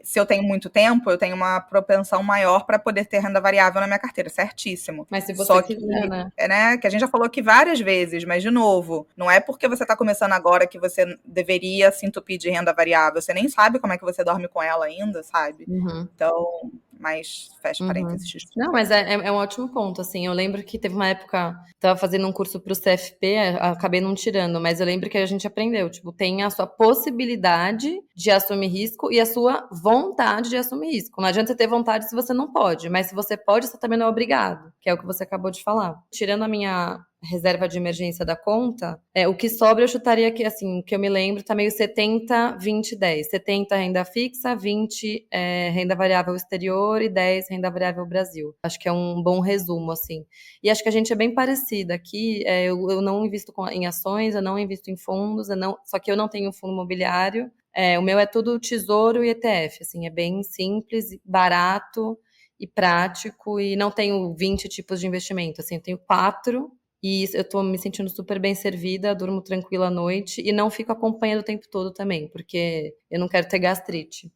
Se eu tenho muito tempo, eu tenho uma propensão maior para poder ter renda variável na minha carteira, certíssimo.
Mas se você quiser, né?
Que a gente já falou aqui várias vezes, mas de novo, não é porque você está começando agora que você deveria se entupir de renda variável, você nem sabe como é que você dorme com ela ainda, sabe?
Uhum.
Então, mas fecha parênteses.
Não, mas é um ótimo ponto, assim, eu lembro que teve uma época, tava fazendo um curso pro CFP, acabei não tirando, mas eu lembro que a gente aprendeu, tipo, tem a sua possibilidade de assumir risco e a sua vontade de assumir risco. Não adianta você ter vontade se você não pode, mas se você pode, você também não é obrigado, que é o que você acabou de falar. Tirando a minha reserva de emergência da conta, o que sobra eu chutaria que, assim, que eu me lembro, tá meio 70, 20, 10. 70 renda fixa, 20 renda variável exterior e 10 renda variável Brasil. Acho que é um bom resumo, assim. E acho que a gente é bem parecida aqui. Eu não invisto em ações, eu não invisto em fundos, só que eu não tenho fundo imobiliário. O meu é tudo tesouro e ETF, assim, é bem simples, barato e prático, e não tenho 20 tipos de investimento, assim, eu tenho 4. E eu tô me sentindo super bem servida, durmo tranquila à noite e não fico acompanhando o tempo todo também, porque eu não quero ter gastrite.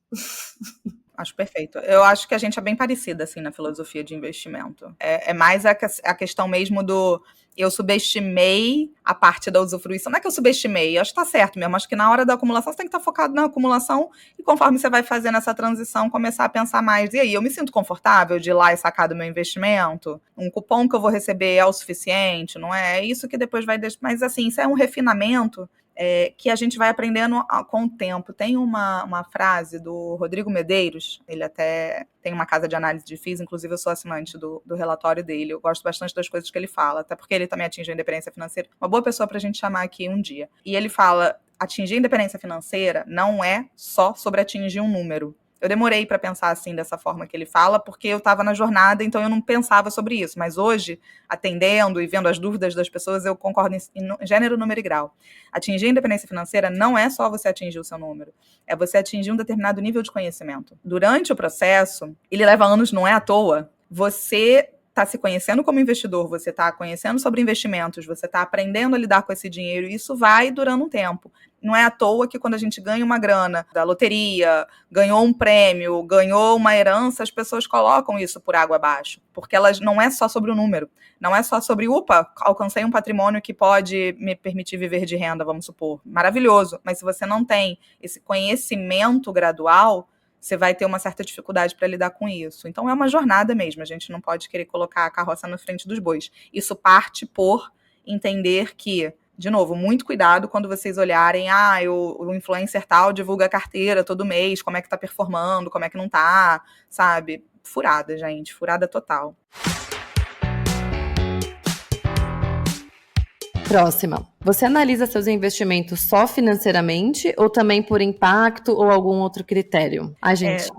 Acho perfeito. Eu acho que a gente é bem parecida, assim, na filosofia de investimento. É mais a questão mesmo do... Eu subestimei a parte da usufruição. Não é que eu subestimei, acho que tá certo mesmo. Acho que na hora da acumulação você tem que estar focado na acumulação e conforme você vai fazendo essa transição, começar a pensar mais. E aí, eu me sinto confortável de ir lá e sacar do meu investimento? Um cupom que eu vou receber é o suficiente? Não é? É isso que depois vai... Mas, assim, isso é um refinamento que a gente vai aprendendo com o tempo. Tem uma frase do Rodrigo Medeiros, ele até tem uma casa de análise de FIIs, inclusive eu sou assinante do relatório dele, eu gosto bastante das coisas que ele fala, até porque ele também atingiu a independência financeira, uma boa pessoa para a gente chamar aqui um dia. E ele fala, atingir a independência financeira não é só sobre atingir um número. Eu demorei para pensar assim, dessa forma que ele fala, porque eu estava na jornada, então eu não pensava sobre isso. Mas hoje, atendendo e vendo as dúvidas das pessoas, eu concordo em gênero, número e grau. Atingir a independência financeira não é só você atingir o seu número, é você atingir um determinado nível de conhecimento. Durante o processo, ele leva anos, não é à toa, você está se conhecendo como investidor, você está conhecendo sobre investimentos, você está aprendendo a lidar com esse dinheiro, e isso vai durando um tempo. Não é à toa que quando a gente ganha uma grana da loteria, ganhou um prêmio, ganhou uma herança, as pessoas colocam isso por água abaixo. Porque elas não é só sobre o número. Não é só sobre, alcancei um patrimônio que pode me permitir viver de renda, vamos supor. Maravilhoso. Mas se você não tem esse conhecimento gradual, você vai ter uma certa dificuldade para lidar com isso. Então é uma jornada mesmo. A gente não pode querer colocar a carroça na frente dos bois. Isso parte por entender que, de novo, muito cuidado quando vocês olharem, o influencer tal divulga a carteira todo mês, como é que tá performando, como é que não tá, sabe? Furada, gente, furada total.
Próxima. Você analisa seus investimentos só financeiramente ou também por impacto ou algum outro critério? Gente...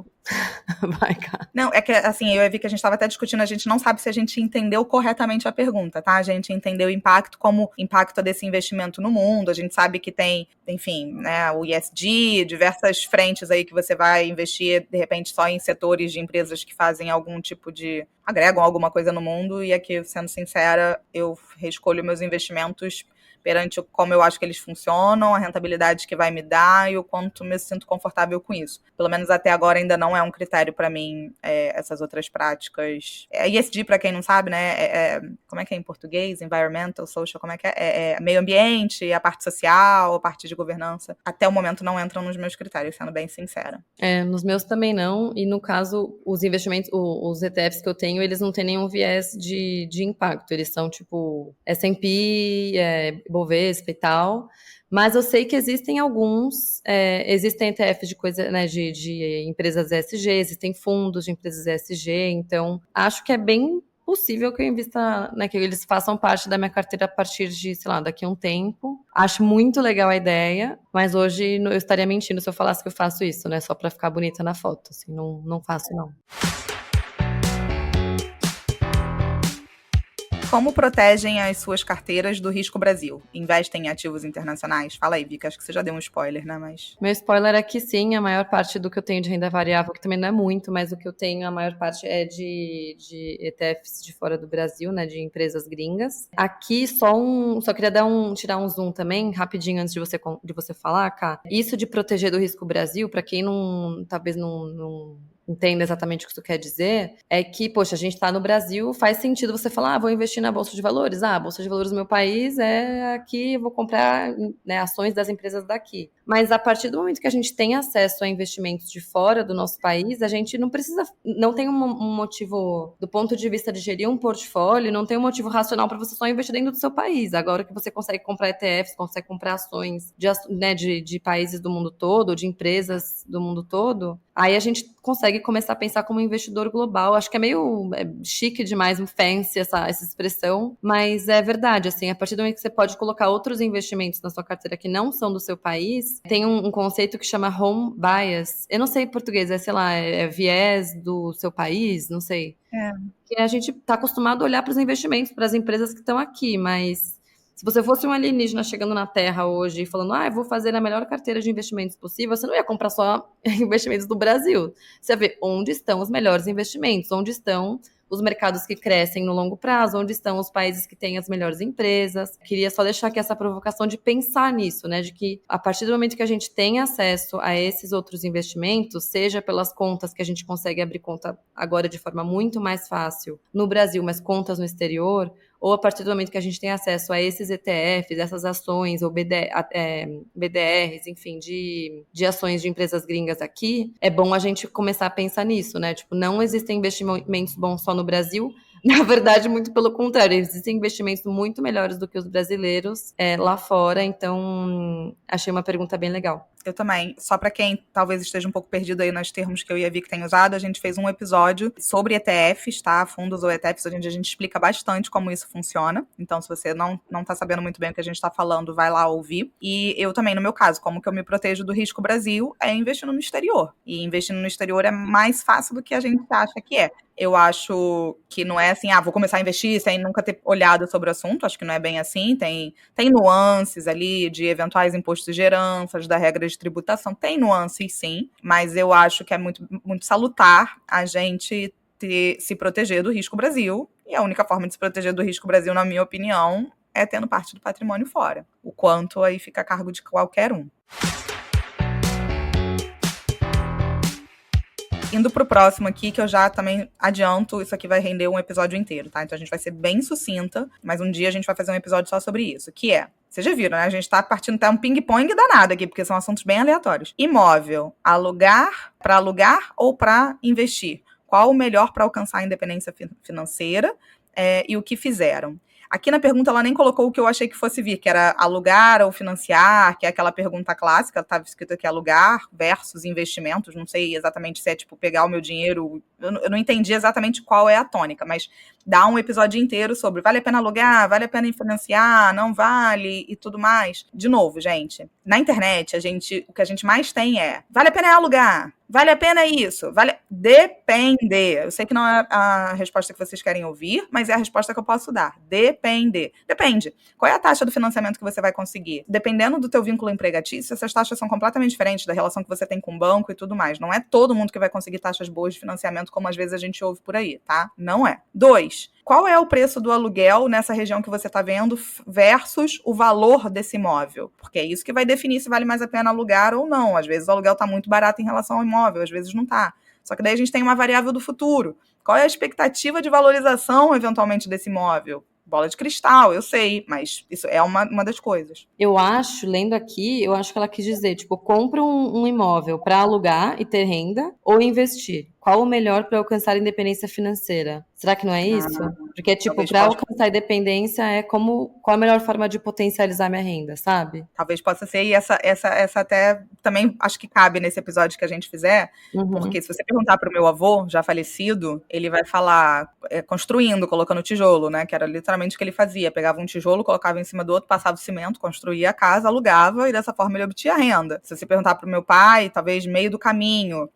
Vai, cara.
Não, é que assim, eu vi que a gente estava até discutindo, a gente não sabe se a gente entendeu corretamente a pergunta, tá? A gente entendeu o impacto como impacto desse investimento no mundo, a gente sabe que tem, enfim, né, o ESG, diversas frentes aí que você vai investir, de repente, só em setores de empresas que fazem algum tipo de... agregam alguma coisa no mundo, e aqui, sendo sincera, eu reescolho meus investimentos perante como eu acho que eles funcionam, a rentabilidade que vai me dar e o quanto me sinto confortável com isso. Pelo menos até agora ainda não é um critério para mim essas outras práticas. ESG, para quem não sabe, né, como é que é em português? Environmental, social, como é que é? Meio ambiente, a parte social, a parte de governança. Até o momento não entram nos meus critérios, sendo bem sincera.
Nos meus também não, e no caso, os investimentos, os ETFs que eu tenho, eles não têm nenhum viés de impacto, eles são tipo S&P, Bovespa e tal, mas eu sei que existem alguns, existem ETFs de coisa, né, de empresas ESG, existem fundos de empresas ESG, então acho que é bem possível que eu invista, né, que eles façam parte da minha carteira a partir de, sei lá, daqui a um tempo. Acho muito legal a ideia, mas hoje eu estaria mentindo se eu falasse que eu faço isso, né, só para ficar bonita na foto, assim, não faço não.
Como protegem as suas carteiras do risco Brasil? Investem em ativos internacionais? Fala aí, Vika, acho que você já deu um spoiler, né? Mas...
Meu spoiler é que sim, a maior parte do que eu tenho de renda variável, que também não é muito, mas o que eu tenho, a maior parte é de ETFs de fora do Brasil, né, de empresas gringas. Aqui, só queria tirar um zoom também, rapidinho, antes de você falar, Ká. Isso de proteger do risco Brasil, para quem talvez não entenda exatamente o que isso quer dizer, é que, poxa, a gente está no Brasil, faz sentido você falar, vou investir na Bolsa de Valores. A Bolsa de Valores do meu país é aqui, vou comprar, né, ações das empresas daqui. Mas a partir do momento que a gente tem acesso a investimentos de fora do nosso país, a gente não tem um motivo, do ponto de vista de gerir um portfólio, não tem um motivo racional para você só investir dentro do seu país. Agora que você consegue comprar ETFs, consegue comprar ações de países do mundo todo, de empresas do mundo todo, aí a gente consegue começar a pensar como investidor global. Acho que é meio chique demais, fancy essa expressão, mas é verdade, assim, a partir do momento que você pode colocar outros investimentos na sua carteira que não são do seu país, tem um conceito que chama home bias. Eu não sei em português, sei lá, viés do seu país, não sei. Que a gente está acostumado a olhar para os investimentos, para as empresas que estão aqui, mas se você fosse um alienígena chegando na Terra hoje e falando, eu vou fazer a melhor carteira de investimentos possível, você não ia comprar só investimentos do Brasil. Você ia ver onde estão os melhores investimentos, onde estão os mercados que crescem no longo prazo, onde estão os países que têm as melhores empresas. Queria só deixar aqui essa provocação de pensar nisso, né? De que a partir do momento que a gente tem acesso a esses outros investimentos, seja pelas contas que a gente consegue abrir conta agora de forma muito mais fácil no Brasil, mas contas no exterior, ou a partir do momento que a gente tem acesso a esses ETFs, essas ações, ou BDRs, enfim, de ações de empresas gringas aqui, é bom a gente começar a pensar nisso, né? Tipo, não existem investimentos bons só no Brasil. Na verdade, muito pelo contrário, existem investimentos muito melhores do que os brasileiros lá fora, então achei uma pergunta bem legal.
Eu também. Só para quem talvez esteja um pouco perdido aí nos termos que eu e a Vic tem usado, a gente fez um episódio sobre ETFs, tá? Fundos ou ETFs, onde a gente explica bastante como isso funciona. Então, se você não tá sabendo muito bem o que a gente tá falando, vai lá ouvir. E eu também, no meu caso, como que eu me protejo do risco Brasil é investindo no exterior. E investindo no exterior é mais fácil do que a gente acha que é. Eu acho que não é assim, vou começar a investir sem nunca ter olhado sobre o assunto. Acho que não é bem assim. Tem nuances ali de eventuais impostos de heranças, da regra de tributação. Tem nuances, sim. Mas eu acho que é muito, muito salutar a gente se proteger do risco Brasil. E a única forma de se proteger do risco Brasil, na minha opinião, é tendo parte do patrimônio fora. O quanto aí fica a cargo de qualquer um. Indo pro próximo aqui, que eu já também adianto, isso aqui vai render um episódio inteiro, tá? Então a gente vai ser bem sucinta, mas um dia a gente vai fazer um episódio só sobre isso, que é... Vocês já viram, né? A gente tá partindo até um ping-pong danado aqui, porque são assuntos bem aleatórios. Imóvel, para alugar ou para investir? Qual o melhor para alcançar a independência financeira e o que fizeram? Aqui na pergunta ela nem colocou o que eu achei que fosse vir, que era alugar ou financiar, que é aquela pergunta clássica, estava escrito aqui alugar versus investimentos, não sei exatamente se é tipo pegar o meu dinheiro, eu não entendi exatamente qual é a tônica, mas dá um episódio inteiro sobre vale a pena alugar, vale a pena financiar, não vale e tudo mais. De novo, gente, na internet o que a gente mais tem é vale a pena alugar, vale a pena isso, depende. Eu sei que não é a resposta que vocês querem ouvir, mas é a resposta que eu posso dar. Depende. Qual é a taxa do financiamento que você vai conseguir? Dependendo do teu vínculo empregatício, essas taxas são completamente diferentes da relação que você tem com o banco e tudo mais. Não é todo mundo que vai conseguir taxas boas de financiamento, como às vezes a gente ouve por aí, tá? Não é. 2. Qual é o preço do aluguel nessa região que você está vendo versus o valor desse imóvel? Porque é isso que vai definir se vale mais a pena alugar ou não. Às vezes o aluguel está muito barato em relação ao imóvel, às vezes não está. Só que daí a gente tem uma variável do futuro. Qual é a expectativa de valorização, eventualmente, desse imóvel? Bola de cristal, eu sei, mas isso é uma das coisas.
Eu acho, lendo aqui, eu acho que ela quis dizer, tipo, compra um imóvel para alugar e ter renda ou investir. Qual o melhor para alcançar a independência financeira? Será que não é isso? Porque, tipo, para alcançar a independência qual a melhor forma de potencializar minha renda, sabe?
Talvez possa ser, e essa até também acho que cabe nesse episódio que a gente fizer, porque se você perguntar para o meu avô, já falecido, ele vai falar construindo, colocando tijolo, né? Que era literalmente o que ele fazia. Pegava um tijolo, colocava em cima do outro, passava o cimento, construía a casa, alugava e dessa forma ele obtinha renda. Se você perguntar para o meu pai, talvez meio do caminho.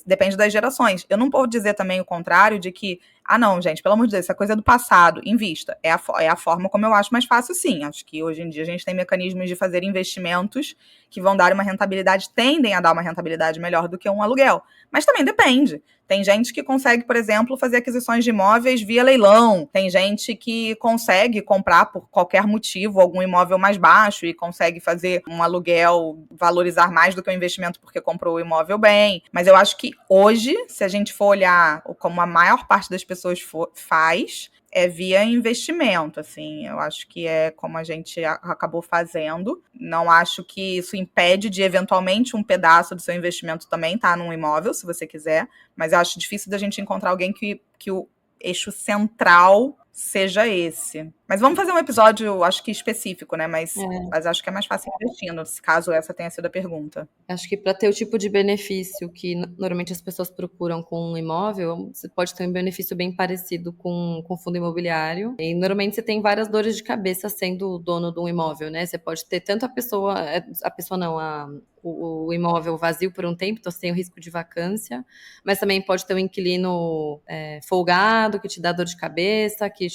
Depende das gerações. Eu não posso dizer também o contrário de que, não, gente, pelo amor de Deus, essa coisa é do passado, invista. É a forma como eu acho mais fácil, sim. Acho que hoje em dia a gente tem mecanismos de fazer investimentos que vão dar uma rentabilidade, tendem a dar uma rentabilidade melhor do que um aluguel. Mas também depende. Tem gente que consegue, por exemplo, fazer aquisições de imóveis via leilão. Tem gente que consegue comprar por qualquer motivo algum imóvel mais baixo e consegue fazer um aluguel valorizar mais do que o investimento porque comprou o imóvel bem. Mas eu acho que hoje, se a gente for olhar como a maior parte das pessoas faz, é via investimento, assim, eu acho que é como a gente acabou fazendo. Não acho que isso impede de, eventualmente, um pedaço do seu investimento também estar num imóvel, se você quiser, mas eu acho difícil da gente encontrar alguém que o eixo central seja esse. Mas vamos fazer um episódio, acho que específico, né? Mas acho que é mais fácil investindo, caso essa tenha sido a pergunta.
Acho que para ter o tipo de benefício que normalmente as pessoas procuram com um imóvel, você pode ter um benefício bem parecido com fundo imobiliário. E normalmente você tem várias dores de cabeça sendo o dono de um imóvel, né? Você pode ter tanto o imóvel vazio por um tempo, então você tem o risco de vacância, mas também pode ter um inquilino folgado, que te dá dor de cabeça, que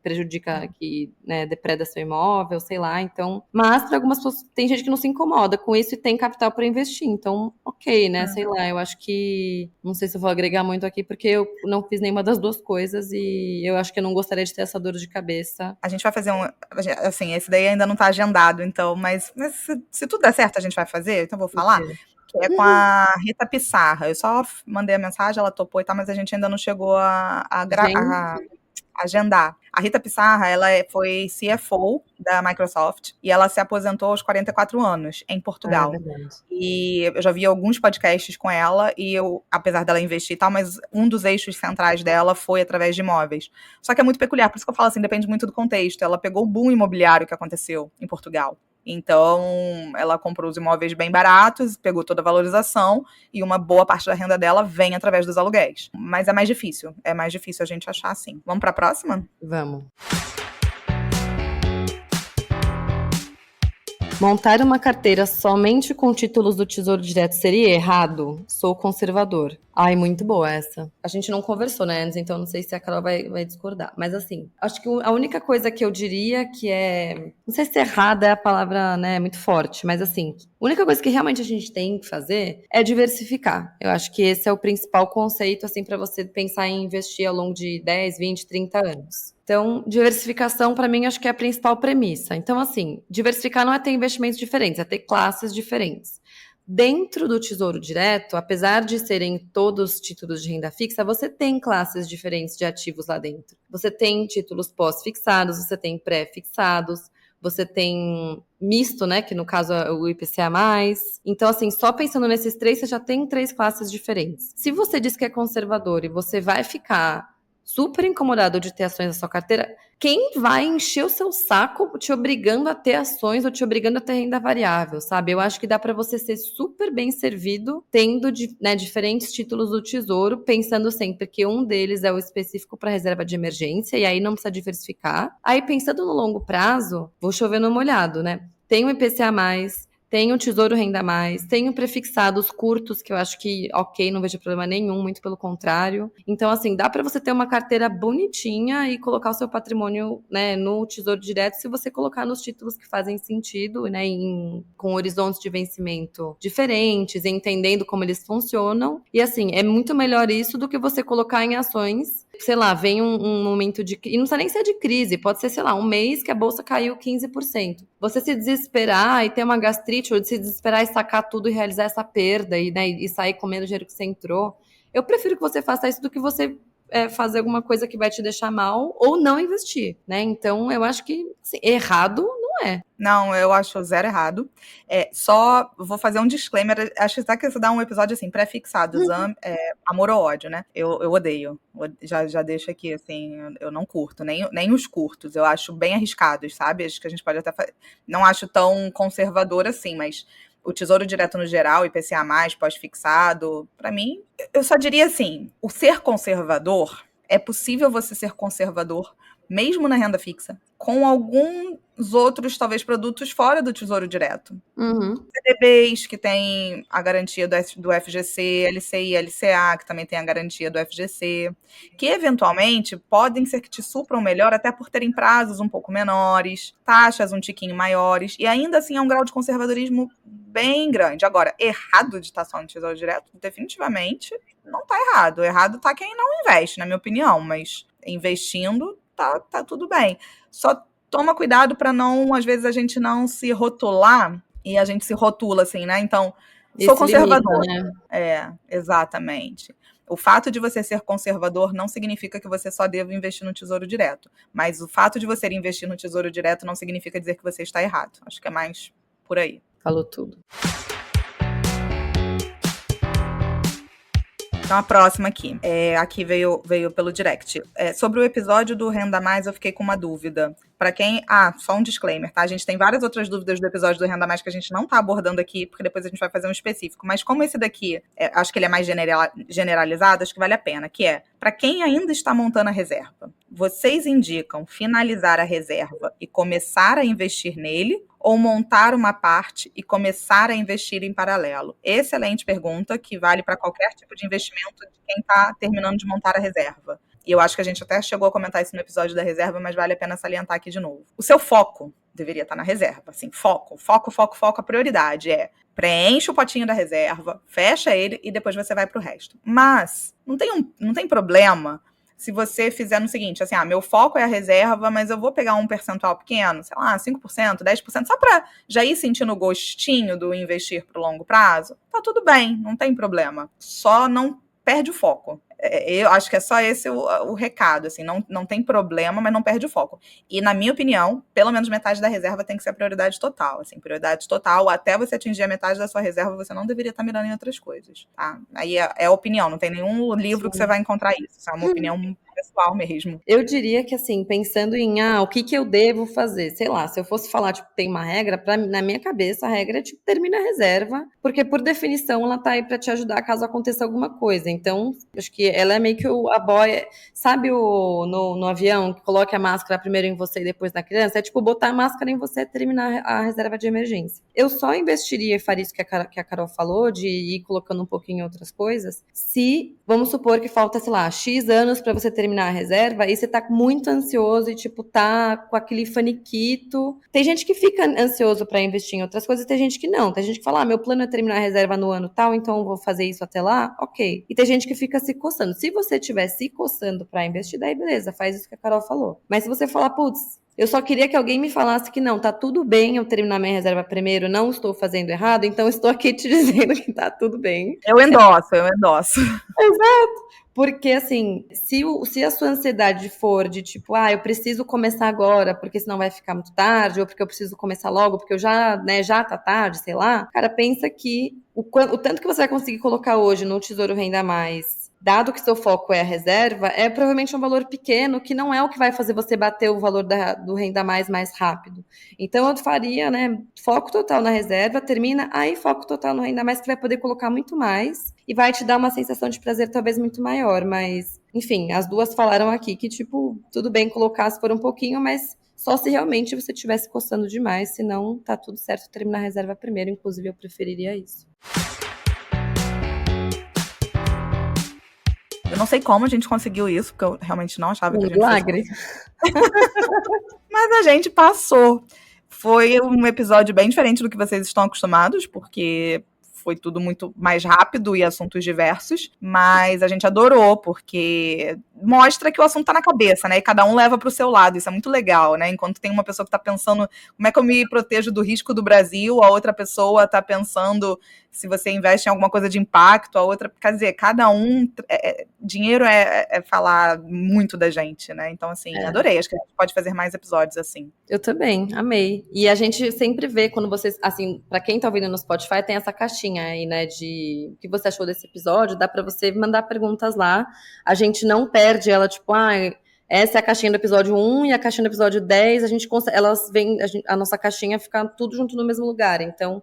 prejudica, que depreda seu imóvel, sei lá. Então, mas para algumas pessoas, tem gente que não se incomoda com isso e tem capital para investir, então, ok, né? Sei lá, eu acho que, não sei se eu vou agregar muito aqui, porque eu não fiz nenhuma das duas coisas e eu acho que eu não gostaria de ter essa dor de cabeça.
A gente vai fazer assim, esse daí ainda não tá agendado, então, mas se tudo der certo, a gente vai fazer, então eu vou falar, que é com a Rita Pissarra. Eu só mandei a mensagem, ela topou e tal, mas a gente ainda não chegou a agendar. A Rita Pissarra, ela foi CFO da Microsoft e ela se aposentou aos 44 anos em Portugal. E eu já vi alguns podcasts com ela e apesar dela investir e tal, mas um dos eixos centrais dela foi através de imóveis. Só que é muito peculiar, por isso que eu falo assim, depende muito do contexto. Ela pegou o boom imobiliário que aconteceu em Portugal. Então, ela comprou os imóveis bem baratos, pegou toda a valorização e uma boa parte da renda dela vem através dos aluguéis. Mas é mais difícil a gente achar assim. Vamos para a próxima?
Vamos. Montar uma carteira somente com títulos do Tesouro Direto seria errado? Sou conservador. Ai, muito boa essa. A gente não conversou, né, antes, então não sei se a Carol vai discordar. Mas assim, acho que a única coisa que eu diria que é... Não sei se errada é a palavra, né, muito forte, mas assim, a única coisa que realmente a gente tem que fazer é diversificar. Eu acho que esse é o principal conceito, assim, para você pensar em investir ao longo de 10, 20, 30 anos. Então, diversificação, para mim, acho que é a principal premissa. Então, assim, diversificar não é ter investimentos diferentes, é ter classes diferentes. Dentro do Tesouro Direto, apesar de serem todos títulos de renda fixa, você tem classes diferentes de ativos lá dentro. Você tem títulos pós-fixados, você tem pré-fixados, você tem misto, né, que no caso é o IPCA+. Então, assim, só pensando nesses três, você já tem 3 classes diferentes. Se você diz que é conservador e você vai ficar super incomodado de ter ações na sua carteira, quem vai encher o seu saco te obrigando a ter ações ou te obrigando a ter renda variável, sabe? Eu acho que dá para você ser super bem servido tendo diferentes títulos do Tesouro, pensando sempre que um deles é o específico para reserva de emergência e aí não precisa diversificar. Aí pensando no longo prazo, vou chover no molhado, né? Tem o IPCA+, tem o Tesouro Renda Mais, tem o prefixados curtos, que eu acho que, ok, não vejo problema nenhum, muito pelo contrário. Então, assim, dá para você ter uma carteira bonitinha e colocar o seu patrimônio, né, no Tesouro Direto, se você colocar nos títulos que fazem sentido, né, com horizontes de vencimento diferentes, entendendo como eles funcionam. E, assim, é muito melhor isso do que você colocar em ações, sei lá, vem um momento de... E não precisa nem ser de crise, pode ser, sei lá, um mês que a bolsa caiu 15%. Você se desesperar e ter uma gastrite, ou de se desesperar e sacar tudo e realizar essa perda e, né, e sair comendo o dinheiro que você entrou. Eu prefiro que você faça isso do que você fazer alguma coisa que vai te deixar mal ou não investir, né? Então, eu acho que assim, errado não é.
Não, eu acho zero errado. Só vou fazer um disclaimer. Acho que até você dá um episódio assim, pré-fixados, amor ou ódio, né? Eu odeio. Já deixo aqui, assim, eu não curto, nem os curtos. Eu acho bem arriscados, sabe? Acho que a gente pode até fazer. Não acho tão conservador assim, mas o Tesouro Direto no geral, IPCA+, pós-fixado, para mim, eu só diria assim, o ser conservador, é possível você ser conservador mesmo na renda fixa, com alguns outros, talvez, produtos fora do Tesouro Direto.
Uhum.
CDBs, que tem a garantia do FGC, LCI, LCA, que também tem a garantia do FGC, que eventualmente podem ser que te supram melhor até por terem prazos um pouco menores, taxas um tiquinho maiores, e ainda assim é um grau de conservadorismo bem grande. Agora, errado de estar só no Tesouro Direto? Definitivamente não está errado. Errado está quem não investe, na minha opinião, mas investindo tá tudo bem. Só toma cuidado para não, às vezes, a gente não se rotular e a gente se rotula assim, né? Então, sou conservador.
Limita, né?
Exatamente. O fato de você ser conservador não significa que você só deva investir no Tesouro Direto. Mas o fato de você investir no Tesouro Direto não significa dizer que você está errado. Acho que é mais por aí.
Falou tudo.
Então, a próxima aqui. Aqui veio pelo direct. Sobre o episódio do Renda Mais, eu fiquei com uma dúvida. Para quem... só um disclaimer, tá? A gente tem várias outras dúvidas do episódio do Renda Mais que a gente não tá abordando aqui, porque depois a gente vai fazer um específico. Mas como esse daqui, acho que ele é mais generalizado, acho que vale a pena. Que é, para quem ainda está montando a reserva, vocês indicam finalizar a reserva e começar a investir nele, ou montar uma parte e começar a investir em paralelo? Excelente pergunta, que vale para qualquer tipo de investimento de quem está terminando de montar a reserva. E eu acho que a gente até chegou a comentar isso no episódio da reserva, mas vale a pena salientar aqui de novo. O seu foco deveria estar na reserva. Assim, foco, a prioridade preenche o potinho da reserva, fecha ele e depois você vai para o resto. Mas não tem problema se você fizer no seguinte, assim, meu foco é a reserva, mas eu vou pegar um percentual pequeno, sei lá, 5%, 10%, só para já ir sentindo o gostinho do investir para o longo prazo, tá tudo bem, não tem problema. Só não perde o foco. Eu acho que é só esse o recado, assim, não tem problema, mas não perde o foco. E, na minha opinião, pelo menos metade da reserva tem que ser a prioridade total, assim, prioridade total, até você atingir a metade da sua reserva, você não deveria estar mirando em outras coisas, tá? Aí é opinião, não tem nenhum livro que você vai encontrar isso, é uma opinião pessoal mesmo.
Eu diria que, assim, pensando em, o que eu devo fazer? Sei lá, se eu fosse falar, tipo, tem uma regra, na minha cabeça, a regra é, tipo, termina a reserva, porque, por definição, ela tá aí pra te ajudar caso aconteça alguma coisa. Então, acho que ela é meio que a boia, sabe no avião, que coloca a máscara primeiro em você e depois na criança? É, tipo, botar a máscara em você e terminar a reserva de emergência. Eu só investiria e faria isso que a Carol falou, de ir colocando um pouquinho em outras coisas, se, vamos supor que falta, sei lá, X anos pra você terminar a reserva, e você tá muito ansioso e, tipo, tá com aquele faniquito. Tem gente que fica ansioso pra investir em outras coisas, e tem gente que não. Tem gente que fala, meu plano é terminar a reserva no ano tal, então eu vou fazer isso até lá, ok. E tem gente que fica se coçando. Se você estiver se coçando pra investir, daí beleza, faz isso que a Carol falou. Mas se você falar, putz, eu só queria que alguém me falasse que não, tá tudo bem eu terminar minha reserva primeiro, não estou fazendo errado, então estou aqui te dizendo que tá tudo bem.
Eu endosso.
Exato. Porque, assim, se a sua ansiedade for de tipo, eu preciso começar agora, porque senão vai ficar muito tarde, ou porque eu preciso começar logo, porque eu já tá tarde, sei lá, cara, pensa que o tanto que você vai conseguir colocar hoje no Tesouro Renda Mais, dado que seu foco é a reserva, é provavelmente um valor pequeno, que não é o que vai fazer você bater o valor do Renda mais rápido. Então, eu faria, né, foco total na reserva, termina, aí foco total no Renda Mais, que vai poder colocar muito mais, e vai te dar uma sensação de prazer talvez muito maior, mas, enfim, as duas falaram aqui que, tipo, tudo bem colocar se for um pouquinho, mas só se realmente você estivesse coçando demais, senão tá tudo certo terminar a reserva primeiro, inclusive eu preferiria isso.
Eu não sei como a gente conseguiu isso, porque eu realmente não achava que a gente
milagre.
Mas a gente passou. Foi um episódio bem diferente do que vocês estão acostumados, porque foi tudo muito mais rápido e assuntos diversos, mas a gente adorou, porque mostra que o assunto tá na cabeça, né? E cada um leva pro seu lado, isso é muito legal, né? Enquanto tem uma pessoa que tá pensando como é que eu me protejo do risco do Brasil, a outra pessoa tá pensando se você investe em alguma coisa de impacto, a outra, quer dizer, cada um, dinheiro é falar muito da gente, né? Então, assim, adorei, acho que a gente pode fazer mais episódios assim.
Eu também, amei. E a gente sempre vê quando vocês, assim, pra quem tá ouvindo no Spotify, tem essa caixinha aí, né, de o que você achou desse episódio, dá pra você mandar perguntas lá. A gente não perde ela, tipo, essa é a caixinha do episódio 1 e a caixinha do episódio 10, a gente consegue, elas vêm, a nossa caixinha fica tudo junto no mesmo lugar, então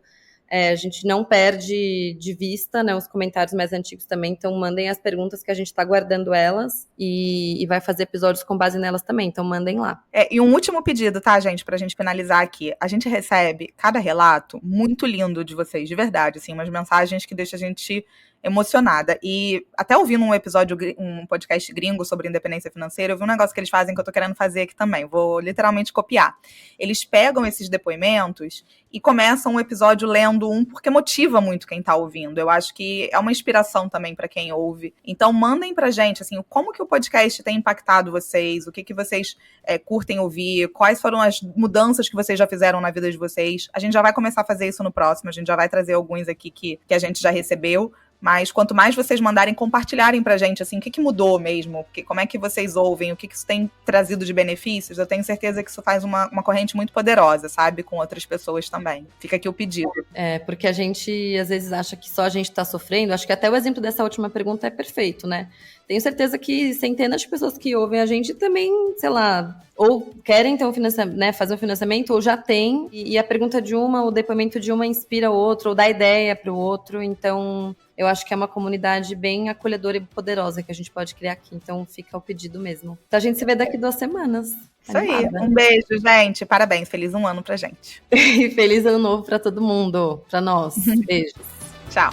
a gente não perde de vista, né, os comentários mais antigos também, então mandem as perguntas que a gente está guardando elas e vai fazer episódios com base nelas também, então mandem lá.
E um último pedido, tá, gente, pra gente finalizar aqui. A gente recebe cada relato muito lindo de vocês, de verdade, assim, umas mensagens que deixam a gente emocionada. E até ouvindo um podcast gringo sobre independência financeira, eu vi um negócio que eles fazem que eu tô querendo fazer aqui também. Vou literalmente copiar. Eles pegam esses depoimentos e começam um episódio lendo um, porque motiva muito quem tá ouvindo. Eu acho que é uma inspiração também para quem ouve. Então, mandem pra gente, assim, como que o podcast tem impactado vocês, o que vocês curtem ouvir, quais foram as mudanças que vocês já fizeram na vida de vocês. A gente já vai começar a fazer isso no próximo, a gente já vai trazer alguns aqui que a gente já recebeu. Mas quanto mais vocês mandarem, compartilharem pra gente, assim, o que mudou mesmo, como é que vocês ouvem, o que isso tem trazido de benefícios, eu tenho certeza que isso faz uma corrente muito poderosa, sabe? Com outras pessoas também. Fica aqui o pedido.
Porque a gente, às vezes, acha que só a gente tá sofrendo. Acho que até o exemplo dessa última pergunta é perfeito, né? Tenho certeza que centenas de pessoas que ouvem a gente também, sei lá, ou querem ter né, fazer um financiamento, ou já tem, e a pergunta de uma, o depoimento de uma inspira o outro, ou dá ideia para o outro, então eu acho que é uma comunidade bem acolhedora e poderosa que a gente pode criar aqui, então fica o pedido mesmo. Então a gente se vê daqui 2 semanas.
Isso aí, um beijo, gente, parabéns, feliz 1 ano pra gente.
E feliz ano novo para todo mundo, para nós. Beijos.
Tchau.